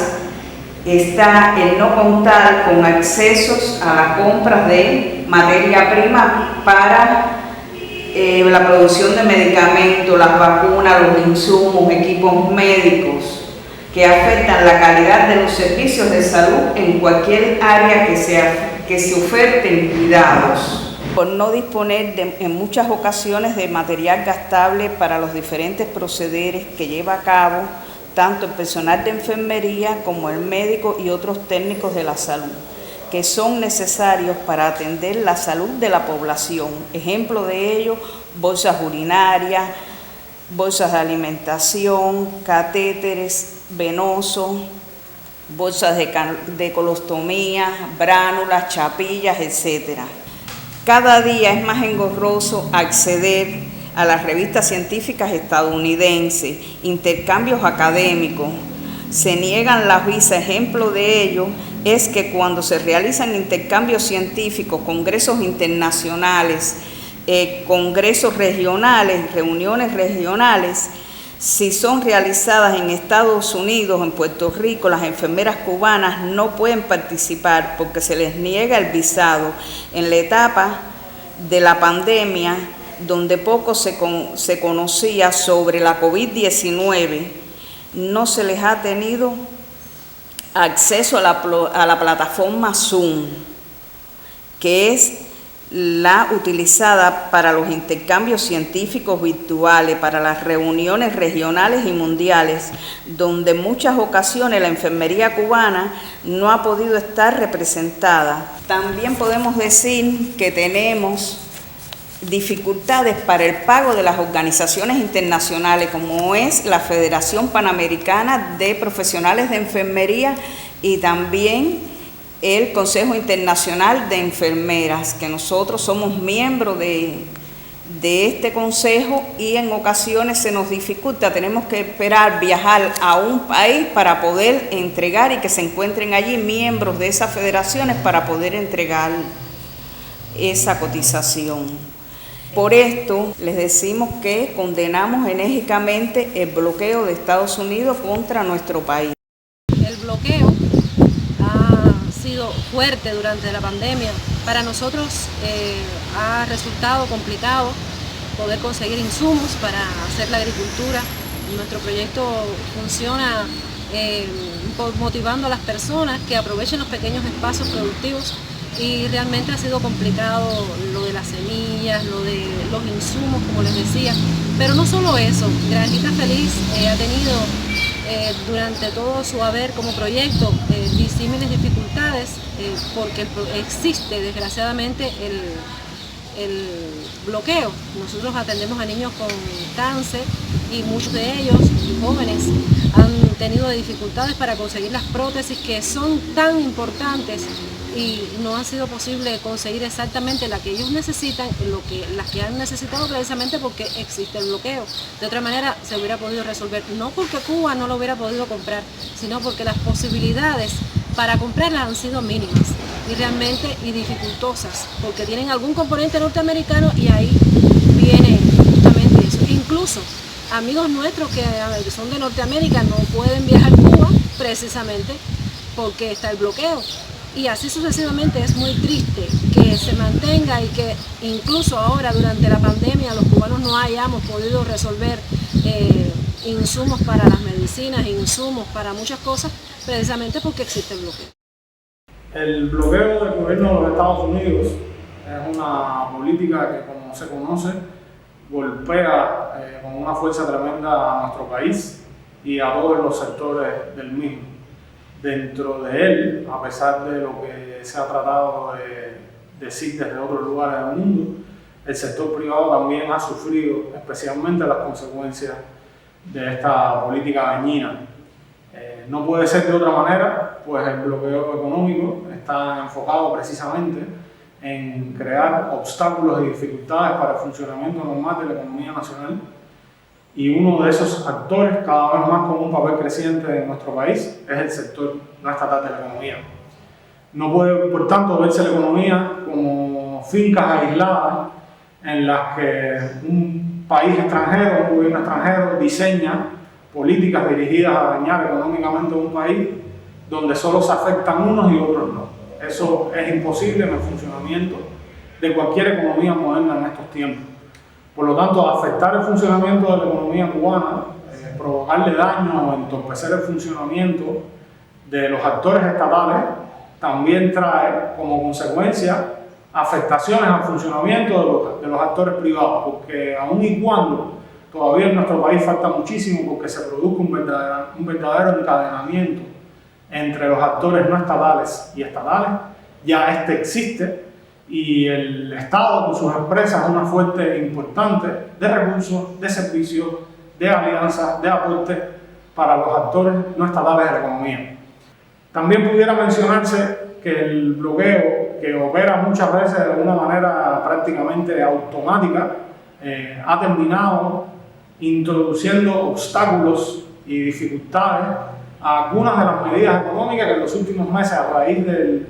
[SPEAKER 12] está el no contar con accesos a las compras de materia prima para la producción de medicamentos, las vacunas, los insumos, equipos médicos, que afectan la calidad de los servicios de salud en cualquier área que se oferten cuidados. por no disponer en muchas ocasiones de material gastable para los diferentes procederes que lleva a cabo tanto el personal de enfermería como el médico y otros técnicos de la salud, que son necesarios para atender la salud de la población. Ejemplo de ello, bolsas urinarias, bolsas de alimentación, catéteres venosos, bolsas de colostomía, bránulas, chapillas, etc. Cada día es más engorroso acceder a las revistas científicas estadounidenses, intercambios académicos. Se niegan las visas. Ejemplo de ello es que cuando se realizan intercambios científicos, congresos internacionales, congresos regionales, reuniones regionales, si son realizadas en Estados Unidos o en Puerto Rico, las enfermeras cubanas no pueden participar porque se les niega el visado. En la etapa de la pandemia, donde poco se conocía sobre la COVID-19, no se les ha tenido acceso a la plataforma Zoom, que es la utilizada para los intercambios científicos virtuales, para las reuniones regionales y mundiales, donde en muchas ocasiones la enfermería cubana no ha podido estar representada. También podemos decir que tenemos dificultades para el pago de las organizaciones internacionales, como es la Federación Panamericana de Profesionales de Enfermería y también el Consejo Internacional de Enfermeras, que nosotros somos miembros de este consejo y en ocasiones se nos dificulta, tenemos que esperar viajar a un país para poder entregar y que se encuentren allí miembros de esas federaciones para poder entregar esa cotización. Por esto les decimos que condenamos enérgicamente el bloqueo de Estados Unidos contra nuestro país.
[SPEAKER 13] El bloqueo ha sido fuerte durante la pandemia. Para nosotros ha resultado complicado poder conseguir insumos para hacer la agricultura. Nuestro proyecto funciona motivando a las personas que aprovechen los pequeños espacios productivos y realmente ha sido complicado lo de las semillas, lo de los insumos, como les decía. Pero no solo eso, Granjita Feliz ha tenido durante todo su haber como proyecto disímiles dificultades porque existe desgraciadamente el bloqueo. Nosotros atendemos a niños con cáncer y muchos de ellos, jóvenes, han tenido dificultades para conseguir las prótesis que son tan importantes y no ha sido posible conseguir exactamente la que ellos necesitan, las que han necesitado precisamente porque existe el bloqueo. De otra manera se hubiera podido resolver, no porque Cuba no lo hubiera podido comprar, sino porque las posibilidades para comprarlas han sido mínimas y realmente dificultosas, porque tienen algún componente norteamericano y ahí viene justamente eso. Incluso amigos nuestros que son de Norteamérica no pueden viajar a Cuba precisamente porque está el bloqueo. Y así sucesivamente. Es muy triste que se mantenga y que incluso ahora durante la pandemia los cubanos no hayamos podido resolver insumos para las medicinas, insumos para muchas cosas, precisamente porque existe el bloqueo.
[SPEAKER 11] El bloqueo del gobierno de los Estados Unidos es una política que, como se conoce, golpea con una fuerza tremenda a nuestro país y a todos los sectores del mismo. Dentro de él, a pesar de lo que se ha tratado de decir desde otros lugares del mundo, el sector privado también ha sufrido especialmente las consecuencias de esta política dañina. No puede ser de otra manera, pues el bloqueo económico está enfocado precisamente en crear obstáculos y dificultades para el funcionamiento normal de la economía nacional. Y uno de esos actores, cada vez más con un papel creciente en nuestro país, es el sector no estatal de la economía. No puede, por tanto, verse la economía como fincas aisladas en las que un país extranjero, un gobierno extranjero, diseña políticas dirigidas a dañar económicamente a un país donde solo se afectan unos y otros no. Eso es imposible en el funcionamiento de cualquier economía moderna en estos tiempos. Por lo tanto, afectar el funcionamiento de la economía cubana, provocarle daño o entorpecer el funcionamiento de los actores estatales, también trae como consecuencia
[SPEAKER 14] afectaciones al funcionamiento de los actores privados, porque aun y cuando todavía en nuestro país falta muchísimo porque se produzca un verdadero encadenamiento entre los actores no estatales y estatales, ya este existe y el Estado con sus empresas es una fuente importante de recursos, de servicios, de alianzas, de aportes para los actores no estatales de la economía. También pudiera mencionarse que el bloqueo, que opera muchas veces de una manera prácticamente automática, ha terminado introduciendo obstáculos y dificultades a algunas de las medidas económicas que en los últimos meses, a raíz de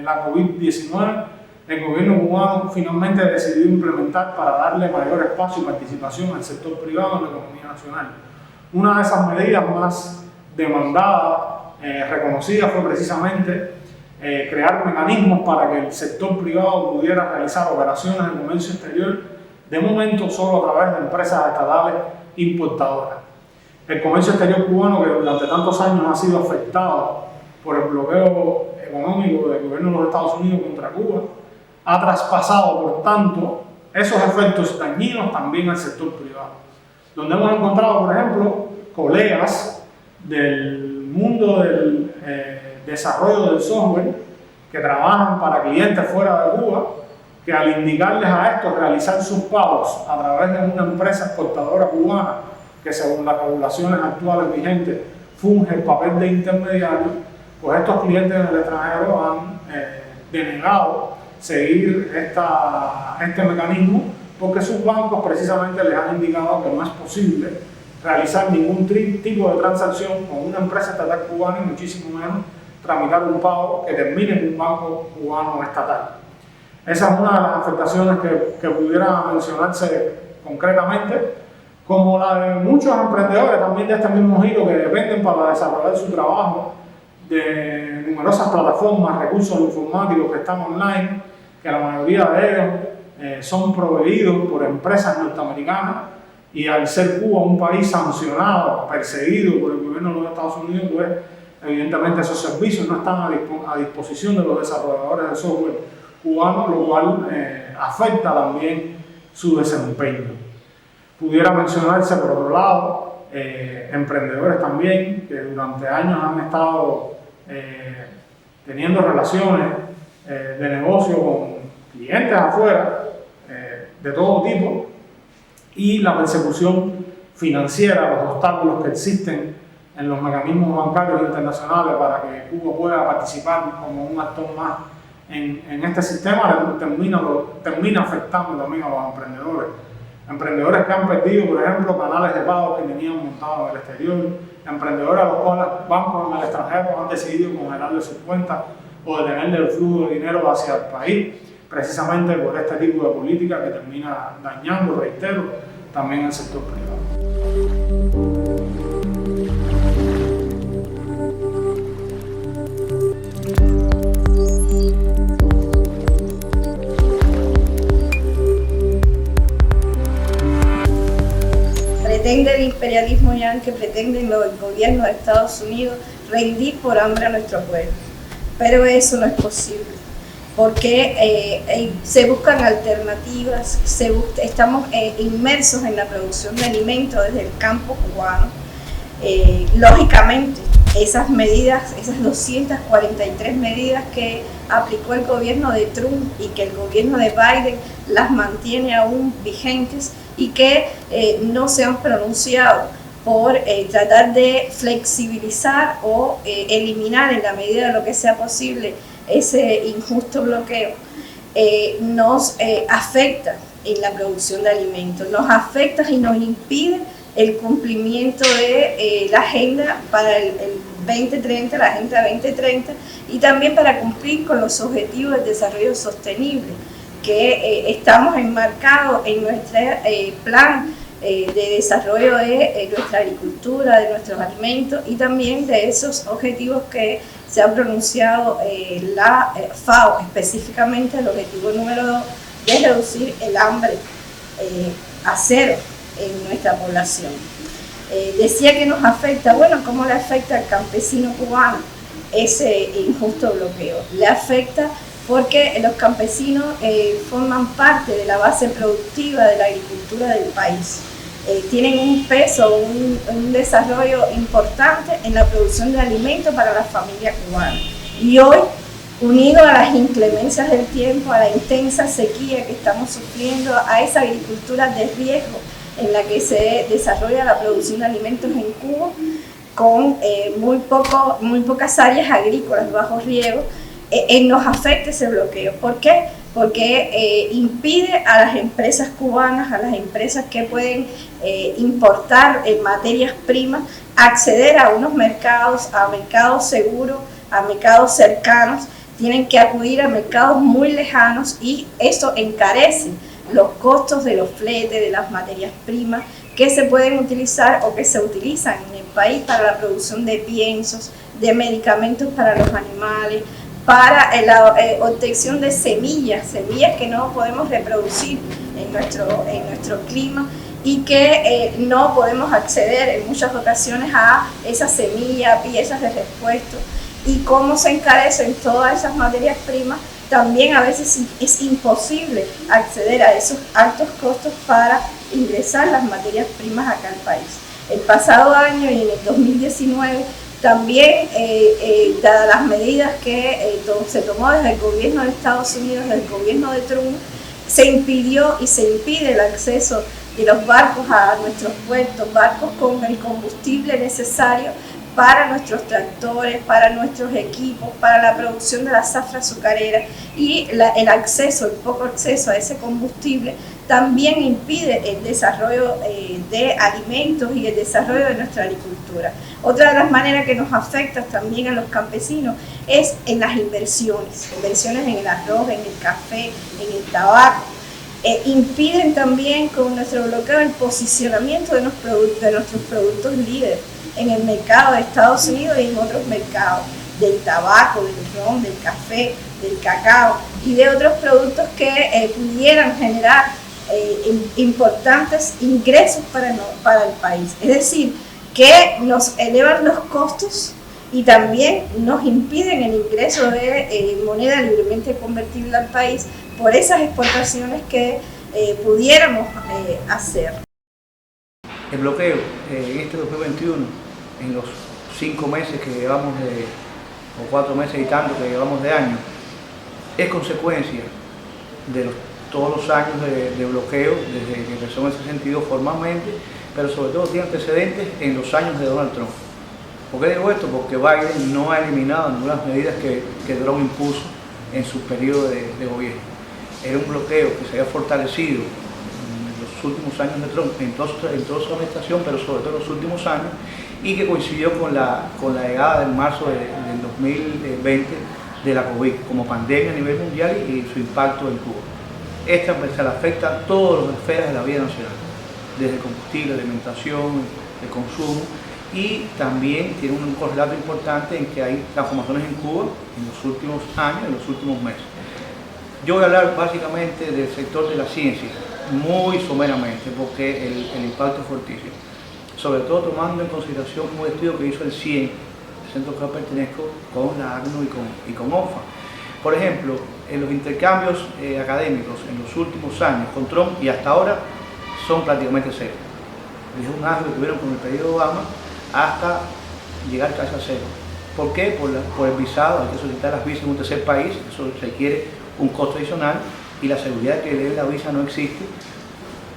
[SPEAKER 14] la COVID-19, el gobierno cubano finalmente decidió implementar para darle mayor espacio y participación al sector privado en la economía nacional. Una de esas medidas más demandadas, reconocidas, fue precisamente crear mecanismos para que el sector privado pudiera realizar operaciones de comercio exterior, de momento solo a través de empresas estatales importadoras. El comercio exterior cubano, que durante tantos años ha sido afectado por el bloqueo económico del gobierno de los Estados Unidos contra Cuba, ha traspasado, por tanto, esos efectos dañinos también al sector privado, donde hemos encontrado, por ejemplo, colegas del mundo del desarrollo del software que trabajan para clientes fuera de Cuba, que al indicarles a estos realizar sus pagos a través de una empresa exportadora cubana, que según las regulaciones actuales vigentes funge el papel de intermediario, pues estos clientes en el extranjero han denegado seguir este mecanismo porque sus bancos precisamente les han indicado que no es posible realizar ningún tipo de transacción con una empresa estatal cubana y muchísimo menos tramitar un pago que termine en un banco cubano estatal. Esa es una de las afectaciones que pudiera mencionarse concretamente, como la de muchos emprendedores también de este mismo giro que dependen para desarrollar su trabajo de numerosas plataformas, recursos informáticos que están online, que la mayoría de ellos son proveídos por empresas norteamericanas, y al ser Cuba un país sancionado, perseguido por el gobierno de los Estados Unidos, pues evidentemente esos servicios no están a disposición de los desarrolladores de software cubanos, lo cual afecta también su desempeño. Pudiera mencionarse, por otro lado, emprendedores también que durante años han estado teniendo relaciones de negocio con clientes afuera de todo tipo, y la persecución financiera, los obstáculos que existen en los mecanismos bancarios internacionales para que Cuba pueda participar como un actor más en este sistema, termina afectando también a los emprendedores. Emprendedores que han perdido, por ejemplo, canales de pago que tenían montados en el exterior, emprendedores a los cuales bancos en el extranjero han decidido congelarle sus cuentas o detenerle el flujo de dinero hacia el país, precisamente por este tipo de política que termina dañando, reitero, también el sector privado.
[SPEAKER 15] Pretende el imperialismo yankee, pretende el gobierno de Estados Unidos rendir por hambre a nuestro pueblo, pero eso no es posible, porque se buscan alternativas, estamos inmersos en la producción de alimentos desde el campo cubano. Lógicamente, esas medidas, esas 243 medidas que aplicó el gobierno de Trump y que el gobierno de Biden las mantiene aún vigentes y que no se han pronunciado por tratar de flexibilizar o eliminar en la medida de lo que sea posible ese injusto bloqueo, nos afecta en la producción de alimentos, nos afecta y nos impide el cumplimiento de la agenda para el 2030, la Agenda 2030, y también para cumplir con los objetivos del desarrollo sostenible que estamos enmarcados en nuestro plan de desarrollo de nuestra agricultura, de nuestros alimentos y también de esos objetivos que se ha pronunciado la FAO, específicamente el objetivo número 2 de reducir el hambre a cero en nuestra población. Decía que nos afecta, bueno, ¿cómo le afecta al campesino cubano ese injusto bloqueo? Le afecta porque los campesinos forman parte de la base productiva de la agricultura del país. Tienen un peso, un desarrollo importante en la producción de alimentos para la familia cubana. Y hoy, unido a las inclemencias del tiempo, a la intensa sequía que estamos sufriendo, a esa agricultura de riesgo en la que se desarrolla la producción de alimentos en Cuba, con muy pocas áreas agrícolas bajo riego, nos afecta ese bloqueo. ¿Por qué? Porque impide a las empresas cubanas, a las empresas que pueden importar materias primas, acceder a unos mercados, a mercados seguros, a mercados cercanos. Tienen que acudir a mercados muy lejanos y eso encarece los costos de los fletes, de las materias primas que se pueden utilizar o que se utilizan en el país para la producción de piensos, de medicamentos para los animales, para la obtención de semillas que no podemos reproducir en nuestro clima y que no podemos acceder en muchas ocasiones a esas semillas, piezas de repuesto, y cómo se encarecen todas esas materias primas. También a veces es imposible acceder a esos altos costos para ingresar las materias primas acá al país. El pasado año y en el 2019 también, dadas las medidas que se tomó desde el gobierno de Estados Unidos, desde el gobierno de Trump, se impidió y se impide el acceso de los barcos a nuestros puertos, barcos con el combustible necesario para nuestros tractores, para nuestros equipos, para la producción de la zafra azucarera, y el poco acceso a ese combustible también impide el desarrollo de alimentos y el desarrollo de nuestra agricultura. Otra de las maneras que nos afecta también a los campesinos es en las inversiones en el arroz, en el café, en el tabaco. Impiden también con nuestro bloqueo el posicionamiento de nuestros productos líderes en el mercado de Estados Unidos y en otros mercados, del tabaco, del ron, del café, del cacao y de otros productos que pudieran generar importantes ingresos para el país. Es decir, que nos elevan los costos y también nos impiden el ingreso de moneda libremente convertible al país por esas exportaciones que pudiéramos hacer.
[SPEAKER 16] El bloqueo en este 2021, en los 5 meses que llevamos o 4 meses y tanto que llevamos de año, es consecuencia de todos los años de bloqueo, desde que empezó en ese sentido formalmente, pero sobre todo tiene antecedentes en los años de Donald Trump. ¿Por qué digo esto? Porque Biden no ha eliminado ninguna medidas que Trump impuso en su periodo de gobierno. Era un bloqueo que se había fortalecido en los últimos años de Trump, en toda su administración, pero sobre todo en los últimos años, y que coincidió con la llegada en marzo del 2020 de la COVID como pandemia a nivel mundial y su impacto en Cuba. Esta se afecta a todas las esferas de la vida nacional, desde el combustible, alimentación, el consumo, y también tiene un correlato importante en que hay transformaciones en Cuba en los últimos años, en los últimos meses. Yo voy a hablar básicamente del sector de la ciencia, muy someramente, porque el impacto es fortísimo. Sobre todo tomando en consideración un estudio que hizo el CIEN, el centro al que pertenezco, con la ACNUR y con OFA. Por ejemplo, en los intercambios académicos en los últimos años con Trump y hasta ahora son prácticamente cero. Desde un año que tuvieron con el periodo Obama hasta llegar casi a cero. ¿Por qué? Por el visado, hay que solicitar las visas en un tercer país, eso requiere un costo adicional y la seguridad de que le den la visa no existe.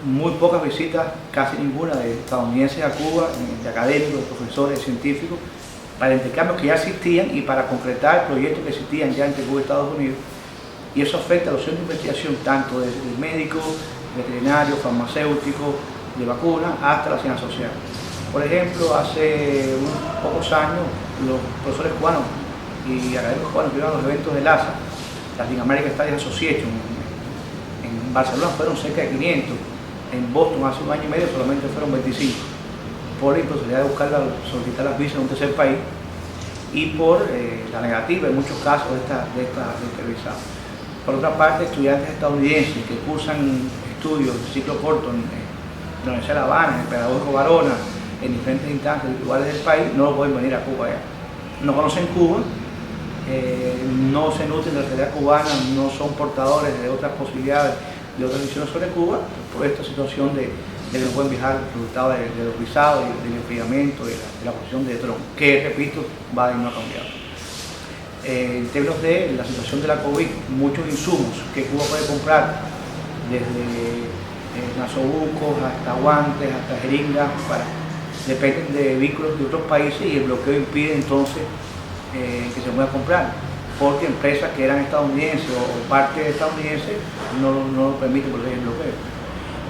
[SPEAKER 16] Muy pocas visitas, casi ninguna, de estadounidenses a Cuba, de académicos, de profesores, de científicos, para intercambios que ya existían y para concretar proyectos que existían ya entre Cuba y Estados Unidos. Y eso afecta a los centros de investigación, tanto desde médicos, veterinarios, farmacéuticos, de vacunas, hasta la ciencia social. Por ejemplo, hace unos pocos años, los profesores cubanos y académicos cubanos que iban a los eventos de LASA, Latin American Studies Association, en Barcelona fueron cerca de 500, en Boston hace un año y medio solamente fueron 25, por la imposibilidad de solicitar las visas en un tercer país y por la negativa en muchos casos de este visado. Por otra parte, estudiantes estadounidenses que cursan estudios de ciclo corto en la Universidad de La Habana, en el Pedagógico Barona, en diferentes instancias y lugares del país, no pueden venir a Cuba ya. No conocen Cuba, no se nutren de la realidad cubana, no son portadores de otras posibilidades, de otras visiones sobre Cuba, por esta situación de que no pueden viajar, resultado de los visados, del enfriamiento, de la posición de Trump, que, repito, Biden no ha cambiado. En términos de la situación de la COVID, muchos insumos que Cuba puede comprar, desde nasobucos hasta guantes, hasta jeringas, dependen de vehículos de otros países y el bloqueo impide entonces que se pueda comprar, porque empresas que eran estadounidenses o parte estadounidense no lo permiten por el bloqueo.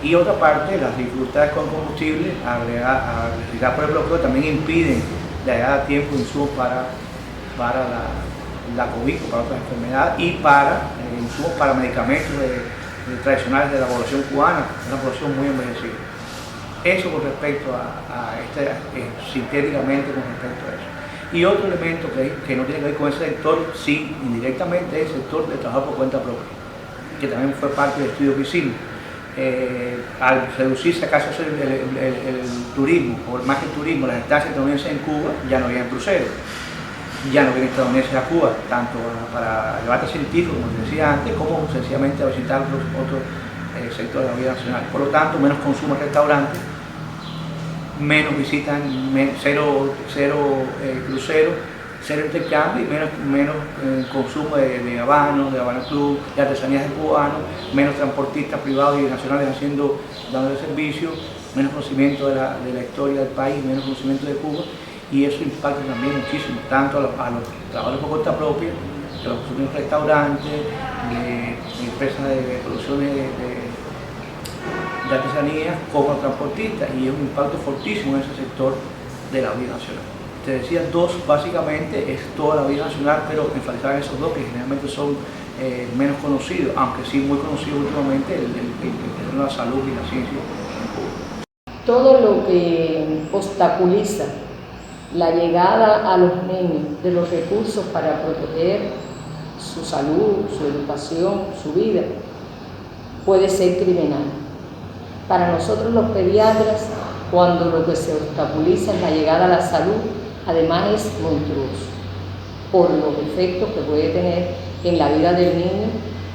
[SPEAKER 16] Y otra parte, las dificultades con combustible, agregadas por el bloqueo, también impiden llegar a tiempo insumos para la COVID o para otras enfermedades y para insumos para medicamentos tradicionales de la población cubana, una población muy envejecida. Eso con respecto sintéticamente con respecto a eso. Y otro elemento que no tiene que ver con ese sector, sí, indirectamente, es el sector de trabajo por cuenta propia, que también fue parte del estudio que hicimos. Al reducirse acaso el turismo, o más que el turismo, las estancias estadounidenses en Cuba, ya no habían cruceros, ya no vienen estadounidenses a Cuba, tanto para el debate científico, como les decía antes, como sencillamente a visitar otros sectores de la vida nacional. Por lo tanto, menos consumo en restaurantes, menos visitas, cero cruceros, cero intercambio y menos consumo de habanos, de Habana Club, de artesanías de cubanos, menos transportistas privados y nacionales dando servicio, menos conocimiento de la historia del país, menos conocimiento de Cuba, y eso impacta también muchísimo, tanto a los trabajadores por cuenta propia, a los consumidores de restaurantes, de empresas de producciones de artesanías, como a los transportistas, y es un impacto fortísimo en ese sector de la vida nacional. Te decía dos, básicamente es toda la vida nacional, pero enfatizar esos dos que generalmente son menos conocidos, aunque sí muy conocidos últimamente, el de la salud y la ciencia en Cuba.
[SPEAKER 17] Todo lo que obstaculiza la llegada a los niños de los recursos para proteger su salud, su educación, su vida, puede ser criminal. Para nosotros los pediatras, cuando lo que se obstaculiza es la llegada a la salud, además es monstruoso por los efectos que puede tener en la vida del niño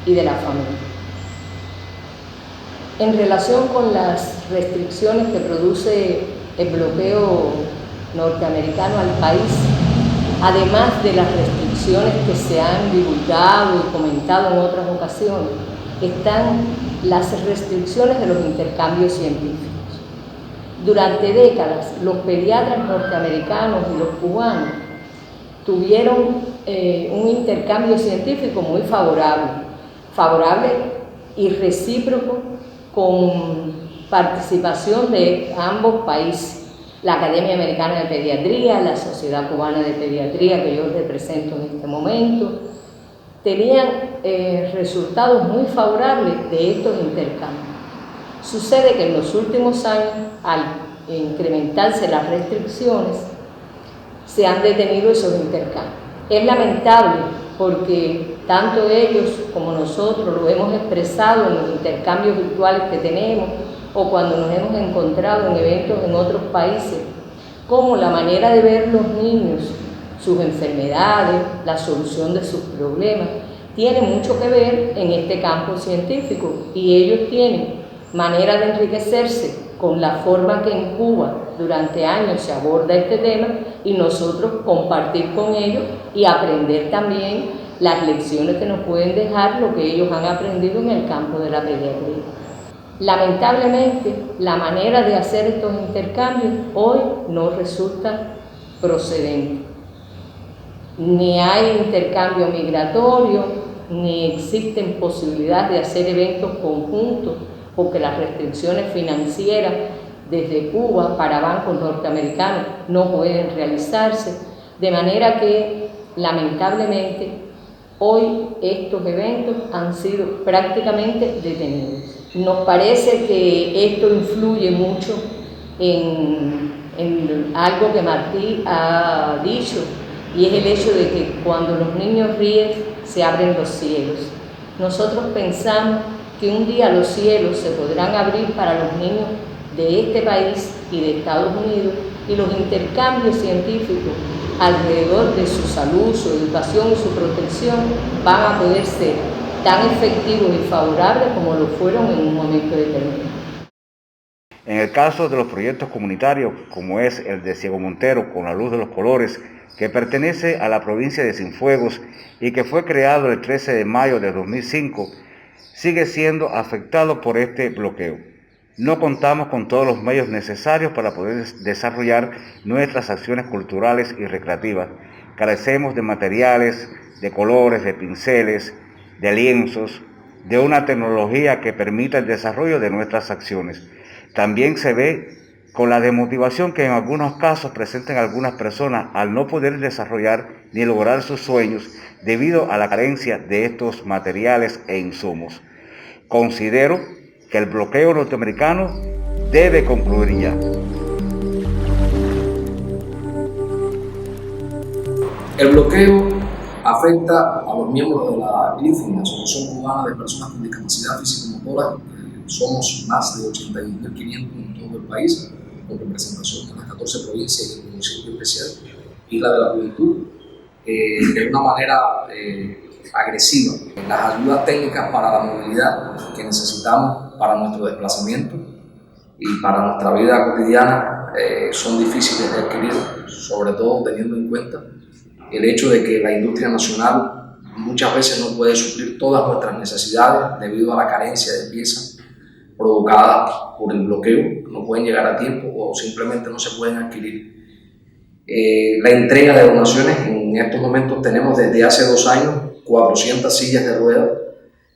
[SPEAKER 17] y de la familia. En relación con las restricciones que produce el bloqueo norteamericano al país, además de las restricciones que se han divulgado y comentado en otras ocasiones, están las restricciones de los intercambios científicos. Durante décadas, los pediatras norteamericanos y los cubanos tuvieron un intercambio científico muy favorable y recíproco, con participación de ambos países, la Academia Americana de Pediatría, la Sociedad Cubana de Pediatría, que yo represento en este momento, tenían resultados muy favorables de estos intercambios. Sucede que en los últimos años, al incrementarse las restricciones, se han detenido esos intercambios. Es lamentable porque tanto ellos como nosotros lo hemos expresado en los intercambios virtuales que tenemos o cuando nos hemos encontrado en eventos en otros países, como la manera de ver los niños, sus enfermedades, la solución de sus problemas, tiene mucho que ver en este campo científico, y ellos tienen manera de enriquecerse con la forma que en Cuba durante años se aborda este tema, y nosotros compartir con ellos y aprender también las lecciones que nos pueden dejar lo que ellos han aprendido en el campo de la pediatría. Lamentablemente, la manera de hacer estos intercambios hoy no resulta procedente. Ni hay intercambio migratorio, ni existen posibilidades de hacer eventos conjuntos, porque las restricciones financieras desde Cuba para bancos norteamericanos no pueden realizarse, de manera que lamentablemente hoy estos eventos han sido prácticamente detenidos. Nos parece que esto influye mucho en algo que Martí ha dicho, y es el hecho de que cuando los niños ríen se abren los cielos. Nosotros pensamos que un día los cielos se podrán abrir para los niños de este país y de Estados Unidos, y los intercambios científicos alrededor de su salud, su educación y su protección van a poder ser tan efectivos y favorables como lo fueron en un momento determinado.
[SPEAKER 18] En el caso de los proyectos comunitarios, como es el de Ciego Montero con la Luz de los Colores, que pertenece a la provincia de Cienfuegos y que fue creado el 13 de mayo de 2005, sigue siendo afectado por este bloqueo. No contamos con todos los medios necesarios para poder desarrollar nuestras acciones culturales y recreativas. Carecemos de materiales, de colores, de pinceles, de lienzos, de una tecnología que permita el desarrollo de nuestras acciones. También se ve con la desmotivación que en algunos casos presentan algunas personas al no poder desarrollar ni lograr sus sueños debido a la carencia de estos materiales e insumos. Considero que el bloqueo norteamericano debe concluir ya.
[SPEAKER 19] El bloqueo afecta a los miembros de la ACLIFI, la Asociación Cubana de Personas con Discapacidad Físico-Motora. Somos más de 81.500 en todo el país, con representación en las 14 provincias y el municipio especial Isla de la Juventud, de una manera agresiva. Las ayudas técnicas para la movilidad que necesitamos para nuestro desplazamiento y para nuestra vida cotidiana son difíciles de adquirir, sobre todo teniendo en cuenta el hecho de que la industria nacional muchas veces no puede suplir todas nuestras necesidades debido a la carencia de piezas provocadas por el bloqueo, no pueden llegar a tiempo o simplemente no se pueden adquirir. La entrega de donaciones, en estos momentos tenemos desde hace 2 años 400 sillas de ruedas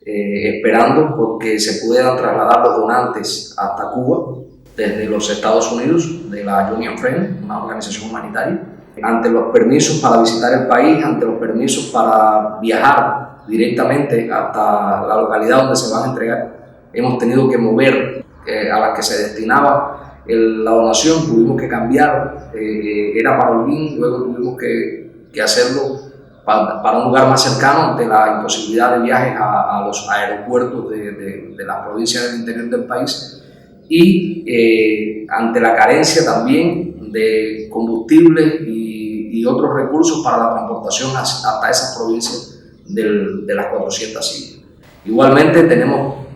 [SPEAKER 19] esperando porque se puedan trasladar los donantes hasta Cuba desde los Estados Unidos, de la Union Friend, una organización humanitaria, ante los permisos para visitar el país, ante los permisos para viajar directamente hasta la localidad donde se van a entregar. Hemos tenido que mover a la que se destinaba la donación, tuvimos que cambiar, era para Holguín, luego tuvimos que hacerlo para un lugar más cercano ante la imposibilidad de viajes a los aeropuertos de las provincias del interior del país y ante la carencia también de combustible y otros recursos para la transportación hasta esas provincias de las 400 sillas. Igualmente tenemos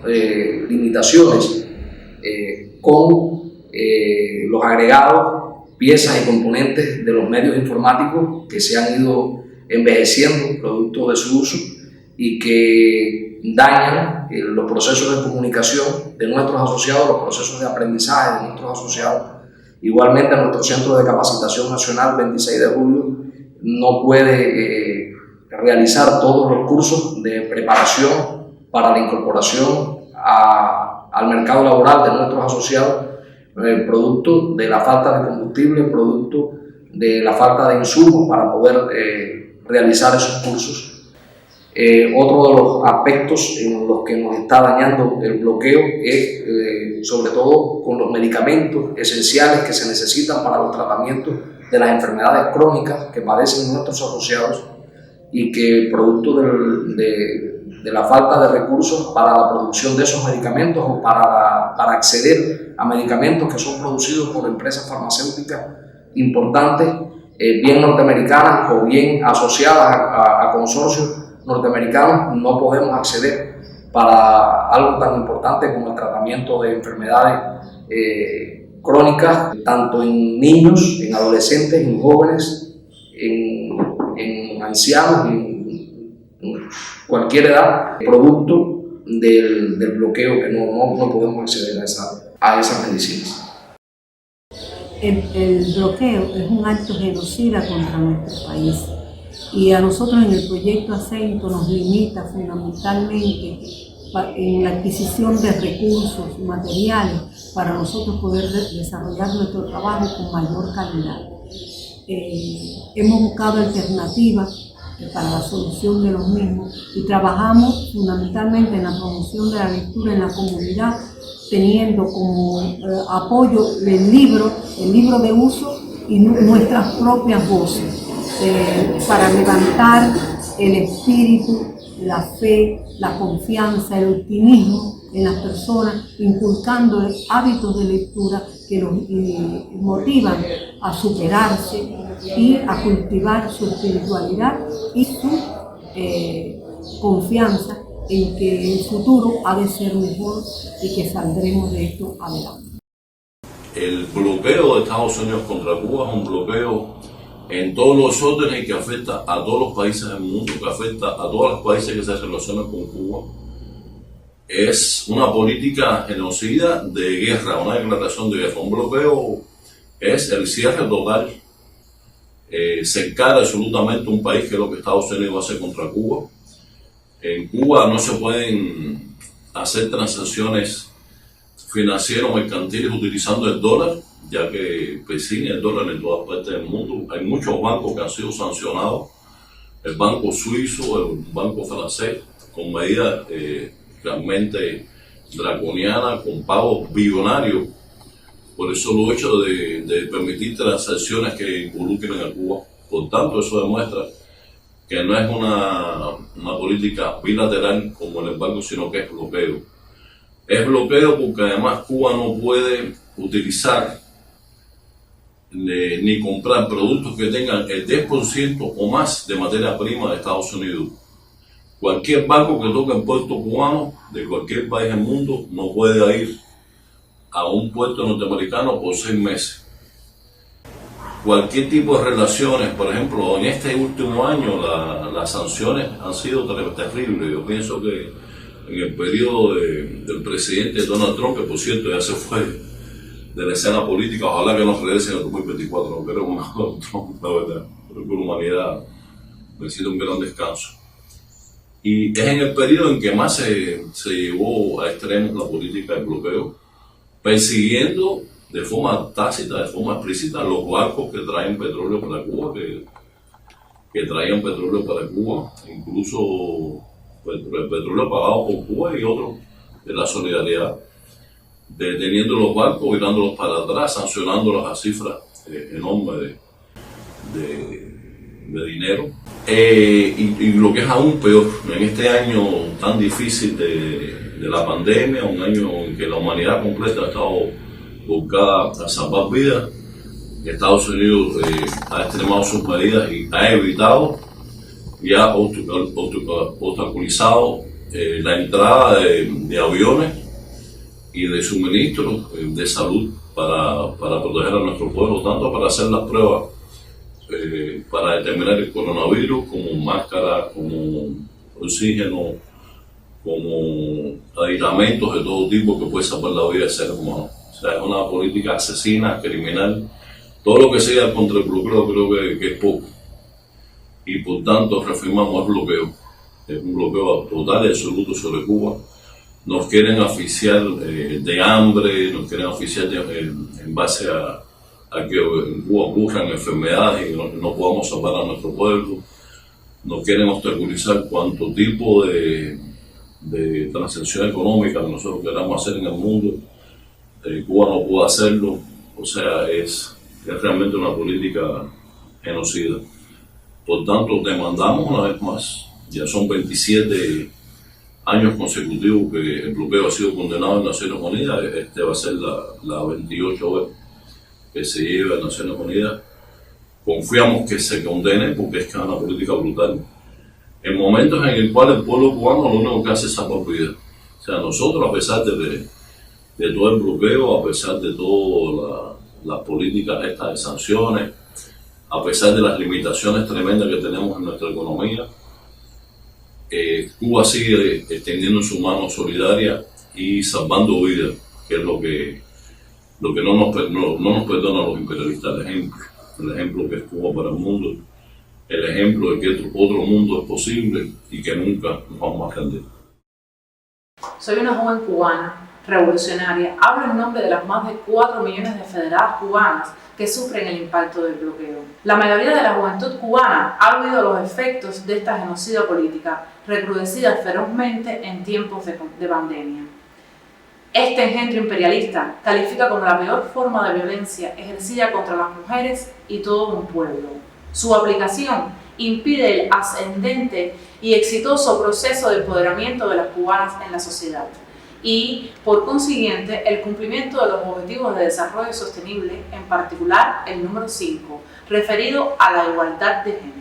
[SPEAKER 19] limitaciones con los agregados, piezas y componentes de los medios informáticos que se han ido envejeciendo producto de su uso y que dañan los procesos de comunicación de nuestros asociados, los procesos de aprendizaje de nuestros asociados. Igualmente nuestro Centro de Capacitación Nacional 26 de julio no puede realizar todos los cursos de preparación para la incorporación al mercado laboral de nuestros asociados, producto de la falta de combustible, producto de la falta de insumos para poder realizar esos cursos. Otro de los aspectos en los que nos está dañando el bloqueo es sobre todo con los medicamentos esenciales que se necesitan para los tratamientos de las enfermedades crónicas que padecen nuestros asociados y que producto de la falta de recursos para la producción de esos medicamentos o para acceder a medicamentos que son producidos por empresas farmacéuticas importantes, bien norteamericanas o bien asociadas a consorcios norteamericanos, no podemos acceder para algo tan importante como el tratamiento de enfermedades crónicas, tanto en niños, en adolescentes, en jóvenes, en ancianos, en cualquier edad, producto del bloqueo que no podemos acceder a esas medicinas.
[SPEAKER 20] El bloqueo es un acto genocida contra nuestro país y a nosotros en el proyecto Acento nos limita fundamentalmente en la adquisición de recursos materiales para nosotros poder desarrollar nuestro trabajo con mayor calidad. Hemos buscado alternativas para la solución de los mismos y trabajamos fundamentalmente en la promoción de la lectura en la comunidad, teniendo como apoyo el libro de uso y nuestras propias voces para levantar el espíritu la fe, la confianza, el optimismo en las personas, inculcando hábitos de lectura que los motivan a superarse y a cultivar su espiritualidad y su confianza en que el futuro ha de ser mejor y que saldremos de esto adelante.
[SPEAKER 4] El bloqueo de Estados Unidos contra Cuba es un bloqueo en todos los órdenes que afecta a todos los países del mundo, que afecta a todos los países que se relacionan con Cuba. Es una política genocida de guerra, una declaración de guerra. Un bloqueo es el cierre total, cercar absolutamente un país, que es lo que Estados Unidos hace contra Cuba. En Cuba no se pueden hacer transacciones financieras o mercantiles utilizando el dólar, ya que persiguen el dólar en todas partes del mundo. Hay muchos bancos que han sido sancionados, el banco suizo, el banco francés, con medidas realmente draconianas, con pagos billonarios, por eso lo hecho de permitir transacciones que involucren a Cuba. Por tanto, eso demuestra que no es una política bilateral como el embargo, sino que es bloqueo. Es bloqueo porque además Cuba no puede utilizar ni comprar productos que tengan el 10% o más de materia prima de Estados Unidos. Cualquier banco que toque en puerto cubano de cualquier país del mundo no puede ir a un puerto norteamericano por 6 meses. Cualquier tipo de relaciones, por ejemplo, en este último año las sanciones han sido terribles. Yo pienso que en el periodo del presidente Donald Trump, que por cierto ya se fue de la escena política, ojalá que nos regrese en el 2024, no creo que Donald Trump, la verdad, creo que la humanidad necesita un gran descanso. Y es en el periodo en que más se llevó a extremos la política del bloqueo, persiguiendo de forma tácita, de forma explícita, los barcos que traen petróleo para Cuba, que traían petróleo para Cuba, incluso el petróleo pagado por Cuba y otros de la solidaridad, deteniendo los barcos, virándolos para atrás, sancionándolos a cifras enormes de dinero. Y lo que es aún peor, en este año tan difícil de la pandemia, un año en que la humanidad completa ha estado volcada a salvar vidas, Estados Unidos ha extremado sus medidas y ha evitado y ha obstaculizado la entrada de aviones y de suministros de salud para proteger a nuestro pueblo, tanto para hacer las pruebas para determinar el coronavirus, como máscaras, como oxígeno, como aditamentos de todo tipo que puede salvar la vida de seres humanos. O sea, es una política asesina, criminal. Todo lo que sea contra el bloqueo creo que es poco. Y por tanto reafirmamos el bloqueo. Es un bloqueo total y absoluto sobre Cuba. Nos quieren asfixiar de hambre, nos quieren asfixiar en base a que en Cuba ocurran enfermedades y no podamos salvar a nuestro pueblo. Nos quieren obstaculizar cuanto tipo de transacción económica que nosotros queramos hacer en el mundo. Cuba no puede hacerlo. O sea, es realmente una política genocida. Por tanto, demandamos una vez más, ya son 27 años consecutivos que el bloqueo ha sido condenado en Naciones Unidas. Este va a ser la 28 vez que se lleva a Naciones Unidas. Confiamos que se condene porque es que es una política brutal. En momentos en el cual el pueblo cubano lo único que hace es salvar vidas. O sea, nosotros, a pesar de todo el bloqueo, a pesar de todas las políticas estas de sanciones, a pesar de las limitaciones tremendas que tenemos en nuestra economía, Cuba sigue extendiendo su mano solidaria y salvando vidas, que es lo que no nos perdonan los imperialistas. El ejemplo que es Cuba para el mundo, el ejemplo de que otro mundo es posible y que nunca nos vamos a rendir.
[SPEAKER 21] Soy una joven cubana, revolucionaria. Hablo en nombre de las más de 4 millones de federadas cubanas que sufren el impacto del bloqueo. La mayoría de la juventud cubana ha vivido los efectos de esta genocida política, recrudecida ferozmente en tiempos de pandemia. Este engendro imperialista califica como la peor forma de violencia ejercida contra las mujeres y todo un pueblo. Su aplicación impide el ascendente y exitoso proceso de empoderamiento de las cubanas en la sociedad y, por consiguiente, el cumplimiento de los Objetivos de Desarrollo Sostenible, en particular el número 5, referido a la igualdad de género.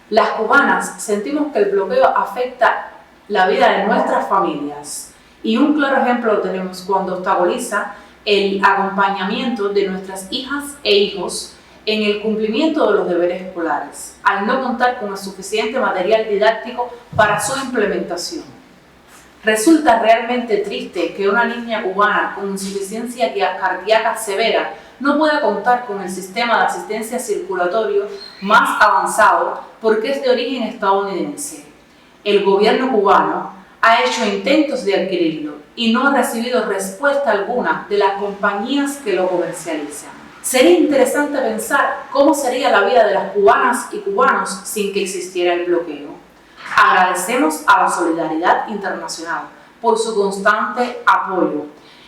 [SPEAKER 21] Las cubanas sentimos que el bloqueo afecta la vida de nuestras familias y un claro ejemplo lo tenemos cuando obstaculiza el acompañamiento de nuestras hijas e hijos en el cumplimiento de los deberes escolares, al no contar con el suficiente material didáctico para su implementación. Resulta realmente triste que una niña cubana con insuficiencia cardíaca severa no pueda contar con el sistema de asistencia circulatorio más avanzado porque es de origen estadounidense. El gobierno cubano ha hecho intentos de adquirirlo y no ha recibido respuesta alguna de las compañías que lo comercializan. Sería interesante pensar cómo sería la vida de las cubanas y cubanos sin que existiera el bloqueo. Agradecemos a la solidaridad internacional por su constante apoyo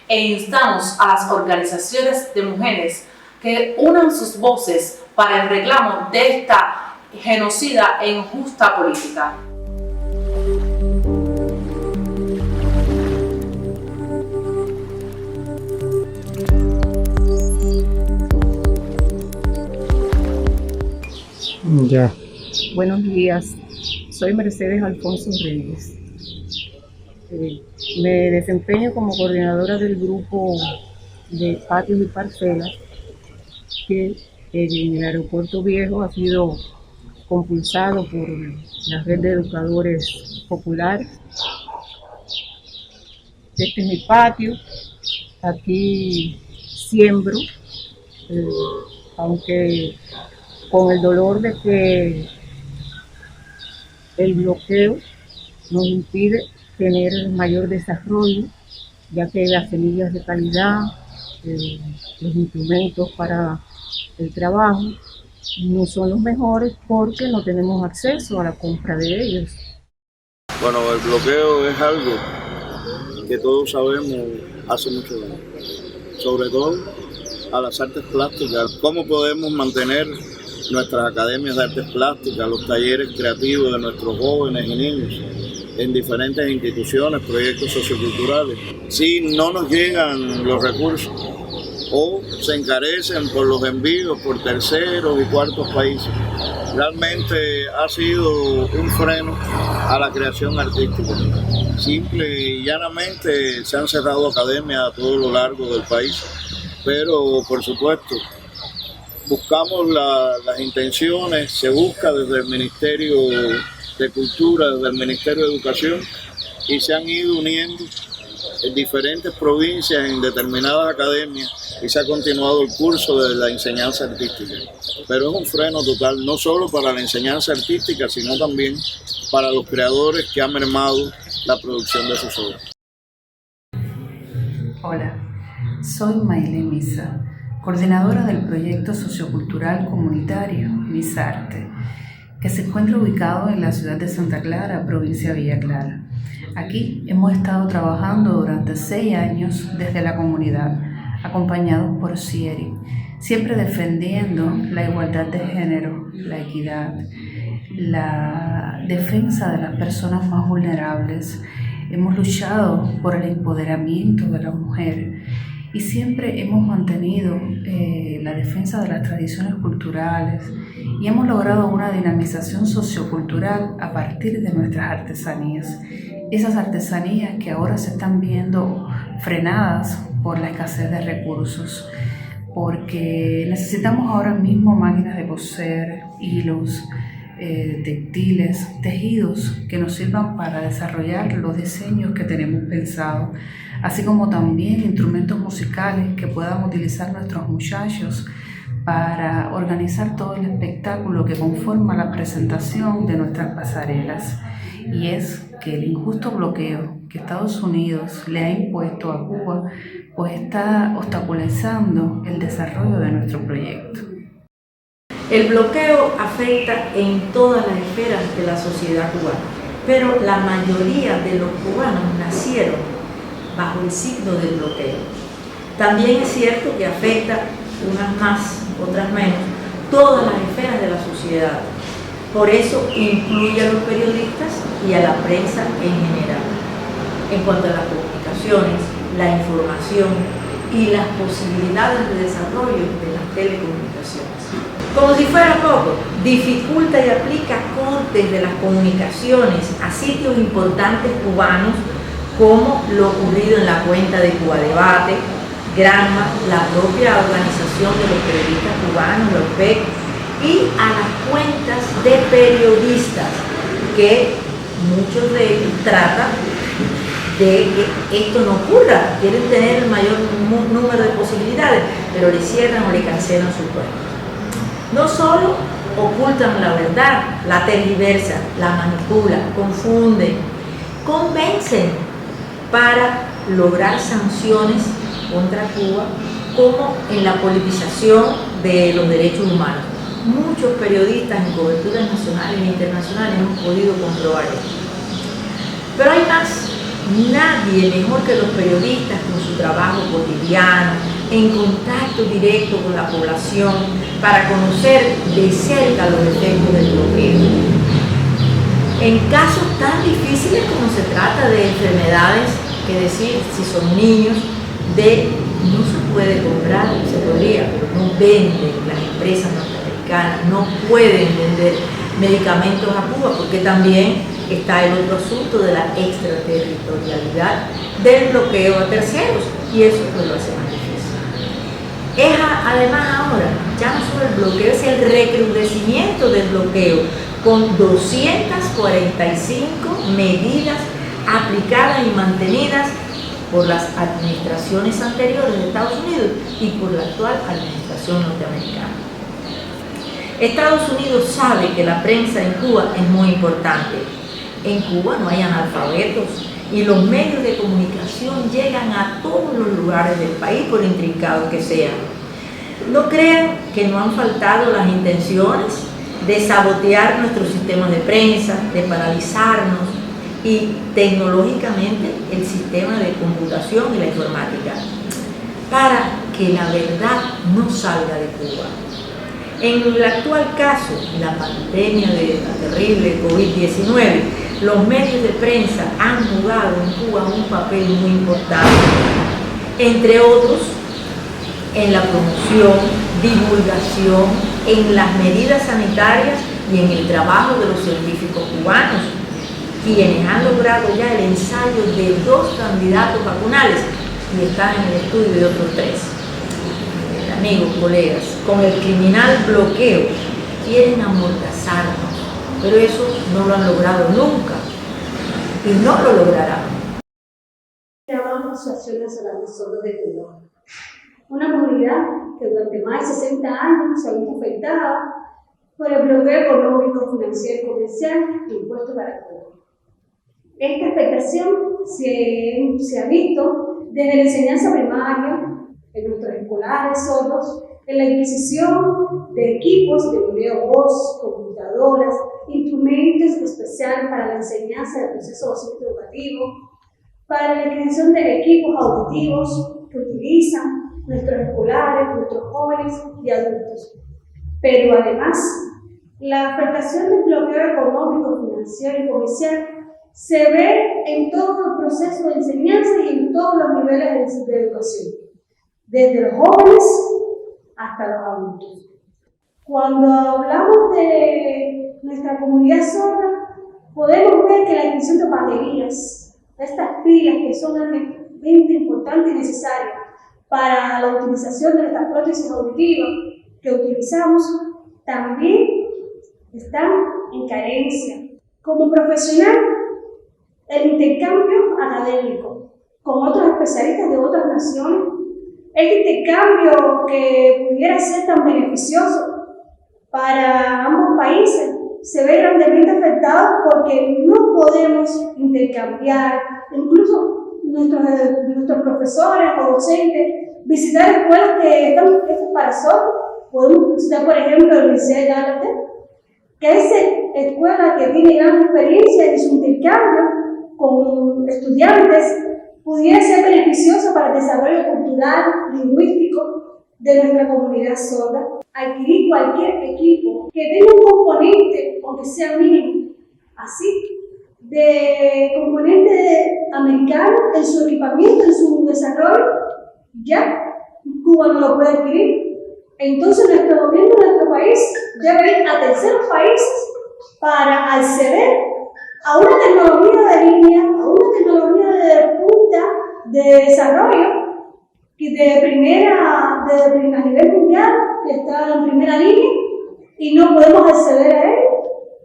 [SPEAKER 21] e instamos a las organizaciones de mujeres que unan sus voces para el reclamo de esta genocida e injusta política.
[SPEAKER 2] Ya.
[SPEAKER 22] Buenos días, soy Mercedes Alfonso Reyes. Me desempeño como coordinadora del grupo de patios y parcelas que en el aeropuerto viejo ha sido compulsado por la red de educadores populares. Este es mi patio, aquí siembro, aunque con el dolor de que el bloqueo nos impide tener mayor desarrollo, ya que las semillas de calidad, los instrumentos para el trabajo no son los mejores porque no tenemos acceso a la compra de ellos.
[SPEAKER 23] Bueno, el bloqueo es algo que todos sabemos hace mucho daño, sobre todo a las artes plásticas. ¿Cómo podemos mantener nuestras academias de artes plásticas, los talleres creativos de nuestros jóvenes y niños en diferentes instituciones, proyectos socioculturales, si no nos llegan los recursos o se encarecen por los envíos por terceros y cuartos países? Realmente ha sido un freno a la creación artística. Simple y llanamente se han cerrado academias a todo lo largo del país, pero por supuesto buscamos las intenciones, se busca desde el Ministerio de Cultura, desde el Ministerio de Educación, y se han ido uniendo en diferentes provincias, en determinadas academias, y se ha continuado el curso de la enseñanza artística. Pero es un freno total, no solo para la enseñanza artística, sino también para los creadores que han mermado la producción de sus obras.
[SPEAKER 24] Hola, soy Maylene Misa, coordinadora del proyecto sociocultural comunitario Misarte, que se encuentra ubicado en la ciudad de Santa Clara, provincia de Villa Clara. Aquí hemos estado trabajando durante 6 años desde la comunidad, acompañados por CIERI, siempre defendiendo la igualdad de género, la equidad, la defensa de las personas más vulnerables. Hemos luchado por el empoderamiento de la mujer y siempre hemos mantenido la defensa de las tradiciones culturales y hemos logrado una dinamización sociocultural a partir de nuestras artesanías. Esas artesanías que ahora se están viendo frenadas por la escasez de recursos, porque necesitamos ahora mismo máquinas de coser, hilos, textiles, tejidos que nos sirvan para desarrollar los diseños que tenemos pensados, así como también instrumentos musicales que puedan utilizar nuestros muchachos para organizar todo el espectáculo que conforma la presentación de nuestras pasarelas. Y es que el injusto bloqueo que Estados Unidos le ha impuesto a Cuba pues está obstaculizando el desarrollo de nuestro proyecto.
[SPEAKER 25] El bloqueo afecta en todas las esferas de la sociedad cubana, pero la mayoría de los cubanos nacieron bajo el signo del bloqueo. También es cierto que afecta, unas más, otras menos, todas las esferas de la sociedad. Por eso incluye a los periodistas y a la prensa en general. En cuanto a las comunicaciones, la información y las posibilidades de desarrollo de las telecomunicaciones. Como si fuera poco, dificulta y aplica cortes de las comunicaciones a sitios importantes cubanos como lo ocurrido en la cuenta de Cuba Debate, Granma, la propia organización de los periodistas cubanos, la OPEC, y a las cuentas de periodistas que muchos de ellos tratan de que esto no ocurra, quieren tener el mayor número de posibilidades, pero le cierran o le cancelan sus cuentas. No solo ocultan la verdad, la tergiversan, la manipulan, confunden, convencen para lograr sanciones contra Cuba, como en la politización de los derechos humanos. Muchos periodistas en coberturas nacionales e internacionales hemos podido comprobar esto. Pero hay más. Nadie mejor que los periodistas con su trabajo cotidiano, en contacto directo con la población, para conocer de cerca los efectos del bloqueo. En casos tan difíciles como se trata de enfermedades, que decir, si son niños, no se puede comprar, se podría, pero no venden las empresas norteamericanas, no pueden vender medicamentos a Cuba, porque también está el otro asunto de la extraterritorialidad del bloqueo a terceros, y eso pues lo hace más difícil. Además ahora, ya no solo el bloqueo, es el recrudecimiento del bloqueo, con 245 medidas aplicadas y mantenidas por las administraciones anteriores de Estados Unidos y por la actual administración norteamericana. Estados Unidos sabe que la prensa en Cuba es muy importante. En Cuba no hay analfabetos y los medios de comunicación llegan a todos los lugares del país, por intrincados que sean. No crean que no han faltado las intenciones de sabotear nuestros sistemas de prensa, de paralizarnos y tecnológicamente el sistema de computación y la informática, para que la verdad no salga de Cuba. En el actual caso, la pandemia de la terrible COVID-19, los medios de prensa han jugado en Cuba un papel muy importante, entre otros en la promoción, divulgación, en las medidas sanitarias y en el trabajo de los científicos cubanos, quienes han logrado ya el ensayo de 2 candidatos vacunales y están en el estudio de otros 3. Amigos, colegas, con el criminal bloqueo quieren amordazarnos, pero eso no lo han logrado nunca y no lo lograrán.
[SPEAKER 1] Llamamos Asociaciones a las Personas de Cuba, una comunidad que durante más de 60 años se ha visto afectada por el bloqueo económico, financiero y comercial impuesto para Cuba. Esta afectación se ha visto desde la enseñanza primaria, en nuestros escolares sordos, en la adquisición de equipos de video voz, computadoras, instrumentos especiales para la enseñanza del proceso docente educativo, para la adquisición de equipos auditivos que utilizan nuestros escolares, nuestros jóvenes y adultos. Pero además, la afectación del bloqueo económico, financiero y comercial se ve en todo el proceso de enseñanza y en todos los niveles de educación, desde los jóvenes hasta los adultos. Cuando hablamos de nuestra comunidad sorda, podemos ver que la adquisición de baterías, estas pilas que son realmente importantes y necesarias para la utilización de nuestras prótesis auditivas que utilizamos, también están en carencia. Como profesional, el intercambio académico con otros especialistas de otras naciones, este intercambio que pudiera ser tan beneficioso para ambos países, se ve grandemente afectado porque no podemos intercambiar, incluso nuestros profesores o docentes, visitar escuelas que están hechas para sordos. Podemos visitar, por ejemplo, el Liceo de Gálate, que es escuela que tiene gran experiencia y su intercambio con estudiantes pudiera ser beneficioso para el desarrollo cultural, lingüístico de nuestra comunidad sorda, adquirir cualquier equipo que tenga un componente, aunque sea mínimo, así, de componente americano en su equipamiento, en su desarrollo, ya Cuba no lo puede adquirir. Entonces nuestro gobierno, nuestro país, debe ir a terceros países para acceder a una tecnología de línea, a una tecnología de punta, de desarrollo, y a nivel mundial, que está en primera línea, y no podemos acceder a él,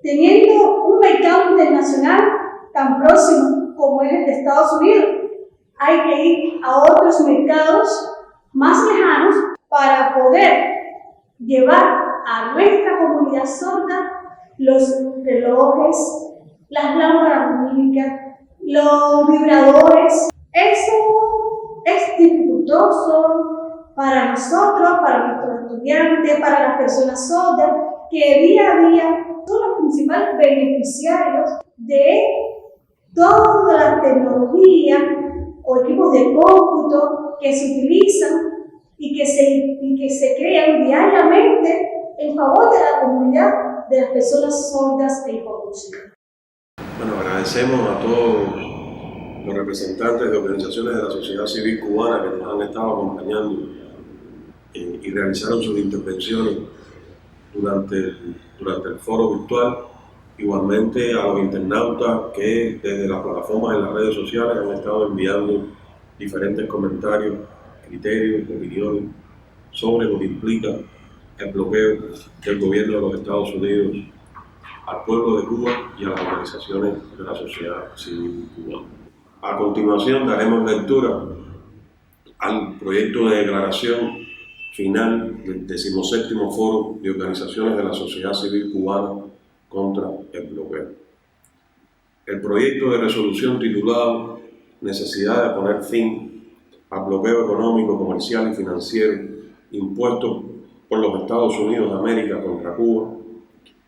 [SPEAKER 1] teniendo un mercado internacional tan próximo como es el de Estados Unidos. Hay que ir a otros mercados más lejanos para poder llevar a nuestra comunidad sorda los relojes, las lámparas lumínicas, los vibradores. Eso es dificultoso para nosotros, para nuestros estudiantes, para las personas sordas, que día a día son los principales beneficiarios de toda la tecnología o equipos de cómputo que se utilizan y que se crean diariamente en favor de la comunidad de las personas sordas e hipoacusias.
[SPEAKER 2] Bueno, agradecemos a todos los representantes de organizaciones de la sociedad civil cubana que nos han estado acompañando y realizaron sus intervenciones durante el foro virtual. Igualmente a los internautas que desde las plataformas en las redes sociales han estado enviando diferentes comentarios, criterios, opiniones sobre lo que implica el bloqueo del gobierno de los Estados Unidos al pueblo de Cuba y a las organizaciones de la sociedad civil cubana. A continuación daremos lectura al proyecto de declaración final del 17º Foro de Organizaciones de la Sociedad Civil Cubana contra el bloqueo. El proyecto de resolución titulado Necesidad de poner fin al bloqueo económico, comercial y financiero impuesto por los Estados Unidos de América contra Cuba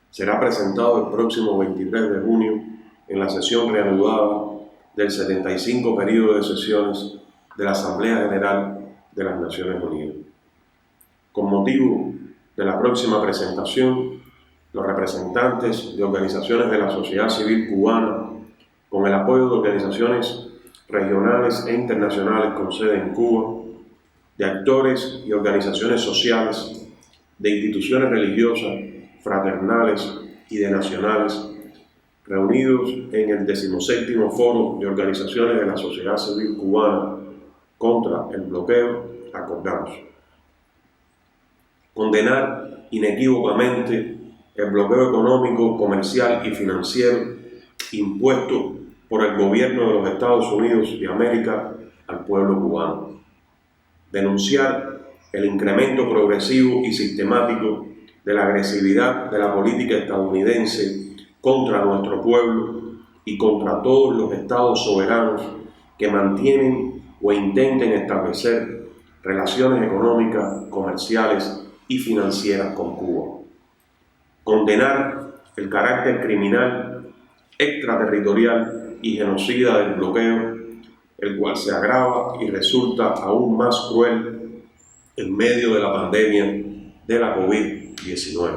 [SPEAKER 2] será presentado el próximo 23 de junio en la sesión reanudada del 75 periodo de sesiones de la Asamblea General de las Naciones Unidas. Con motivo de la próxima presentación, los representantes de organizaciones de la sociedad civil cubana, con el apoyo de organizaciones regionales e internacionales con sede en Cuba, de actores y organizaciones sociales, de instituciones religiosas, fraternales y de nacionales, reunidos en el 17º Foro de Organizaciones de la Sociedad Civil Cubana contra el bloqueo, acordamos condenar inequívocamente el bloqueo económico, comercial y financiero impuesto por el gobierno de los Estados Unidos de América al pueblo cubano. Denunciar el incremento progresivo y sistemático de la agresividad de la política estadounidense contra nuestro pueblo y contra todos los estados soberanos que mantienen o intenten establecer relaciones económicas, comerciales y financieras con Cuba. Condenar el carácter criminal, extraterritorial y genocida del bloqueo, el cual se agrava y resulta aún más cruel en medio de la pandemia de la COVID-19.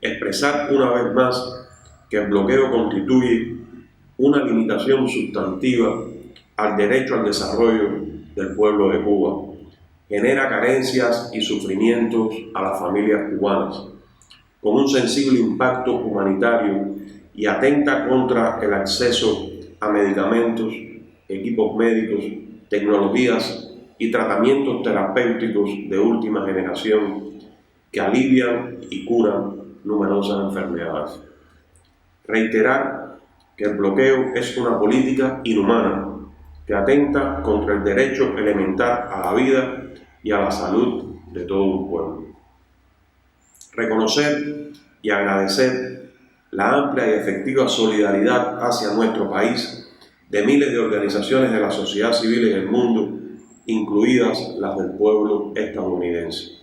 [SPEAKER 2] Expresar una vez más que el bloqueo constituye una limitación sustantiva al derecho al desarrollo del pueblo de Cuba, genera carencias y sufrimientos a las familias cubanas, con un sensible impacto humanitario y atenta contra el acceso a medicamentos, equipos médicos, tecnologías y tratamientos terapéuticos de última generación que alivian y curan numerosas enfermedades. Reiterar que el bloqueo es una política inhumana que atenta contra el derecho elemental a la vida y a la salud de todo un pueblo. Reconocer y agradecer la amplia y efectiva solidaridad hacia nuestro país de miles de organizaciones de la sociedad civil en el mundo, incluidas las del pueblo estadounidense.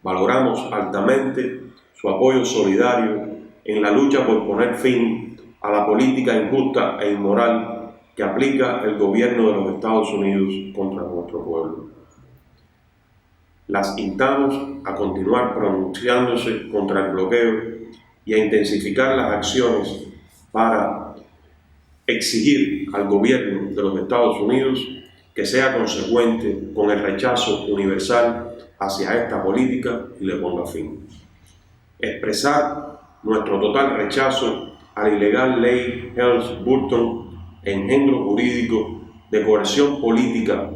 [SPEAKER 2] Valoramos altamente su apoyo solidario en la lucha por poner fin a la política injusta e inmoral que aplica el gobierno de los Estados Unidos contra nuestro pueblo. las instamos a continuar pronunciándose contra el bloqueo y a intensificar las acciones para exigir al gobierno de los Estados Unidos que sea consecuente con el rechazo universal hacia esta política y le ponga fin. Expresar nuestro total rechazo a la ilegal ley Helms-Burton, engendro jurídico de coerción política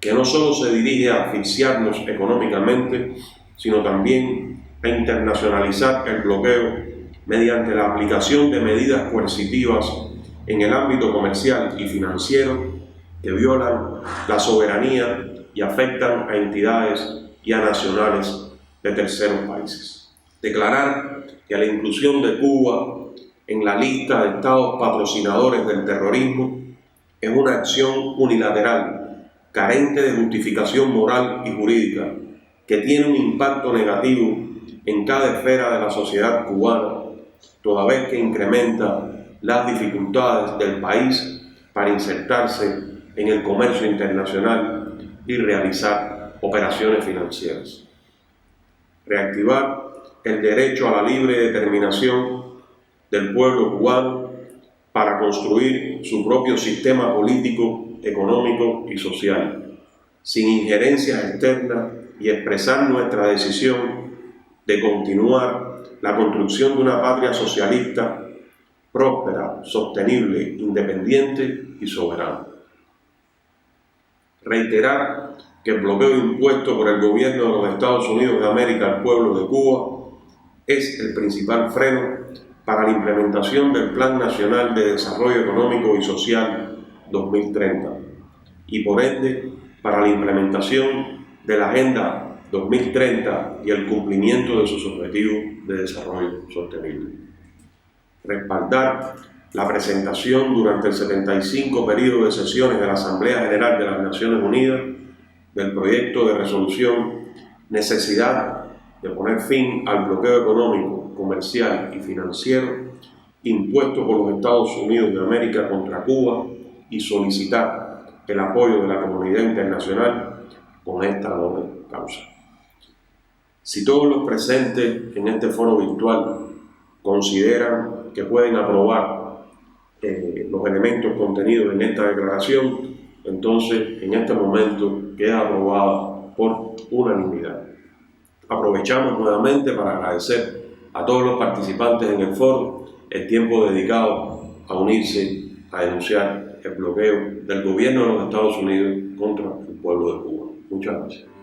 [SPEAKER 2] que no solo se dirige a asfixiarnos económicamente, sino también a internacionalizar el bloqueo mediante la aplicación de medidas coercitivas en el ámbito comercial y financiero que violan la soberanía y afectan a entidades y a nacionales de terceros países. Declarar que la inclusión de Cuba en la lista de estados patrocinadores del terrorismo es una acción unilateral, carente de justificación moral y jurídica, que tiene un impacto negativo en cada esfera de la sociedad cubana, toda vez que incrementa las dificultades del país para insertarse en el comercio internacional y realizar operaciones financieras. Reactivar el derecho a la libre determinación del pueblo cubano para construir su propio sistema político, económico y social, sin injerencias externas, y expresar nuestra decisión de continuar la construcción de una patria socialista, próspera, sostenible, independiente y soberana. Reiterar que el bloqueo impuesto por el gobierno de los Estados Unidos de América al pueblo de Cuba es el principal freno para la implementación del Plan Nacional de Desarrollo Económico y Social 2030 y por ende para la implementación de la Agenda 2030 y el cumplimiento de sus objetivos de desarrollo sostenible. Respaldar la presentación durante el 75 periodo de sesiones de la Asamblea General de las Naciones Unidas del proyecto de resolución necesidad de poner fin al bloqueo económico, comercial y financiero impuesto por los Estados Unidos de América contra Cuba y solicitar el apoyo de la comunidad internacional con esta noble causa. Si todos los presentes en este foro virtual consideran que pueden aprobar los elementos contenidos en esta declaración, entonces en este momento queda aprobada por unanimidad. Aprovechamos nuevamente para agradecer a todos los participantes en el foro el tiempo dedicado a unirse a denunciar el bloqueo del gobierno de los Estados Unidos contra el pueblo de Cuba. Muchas gracias.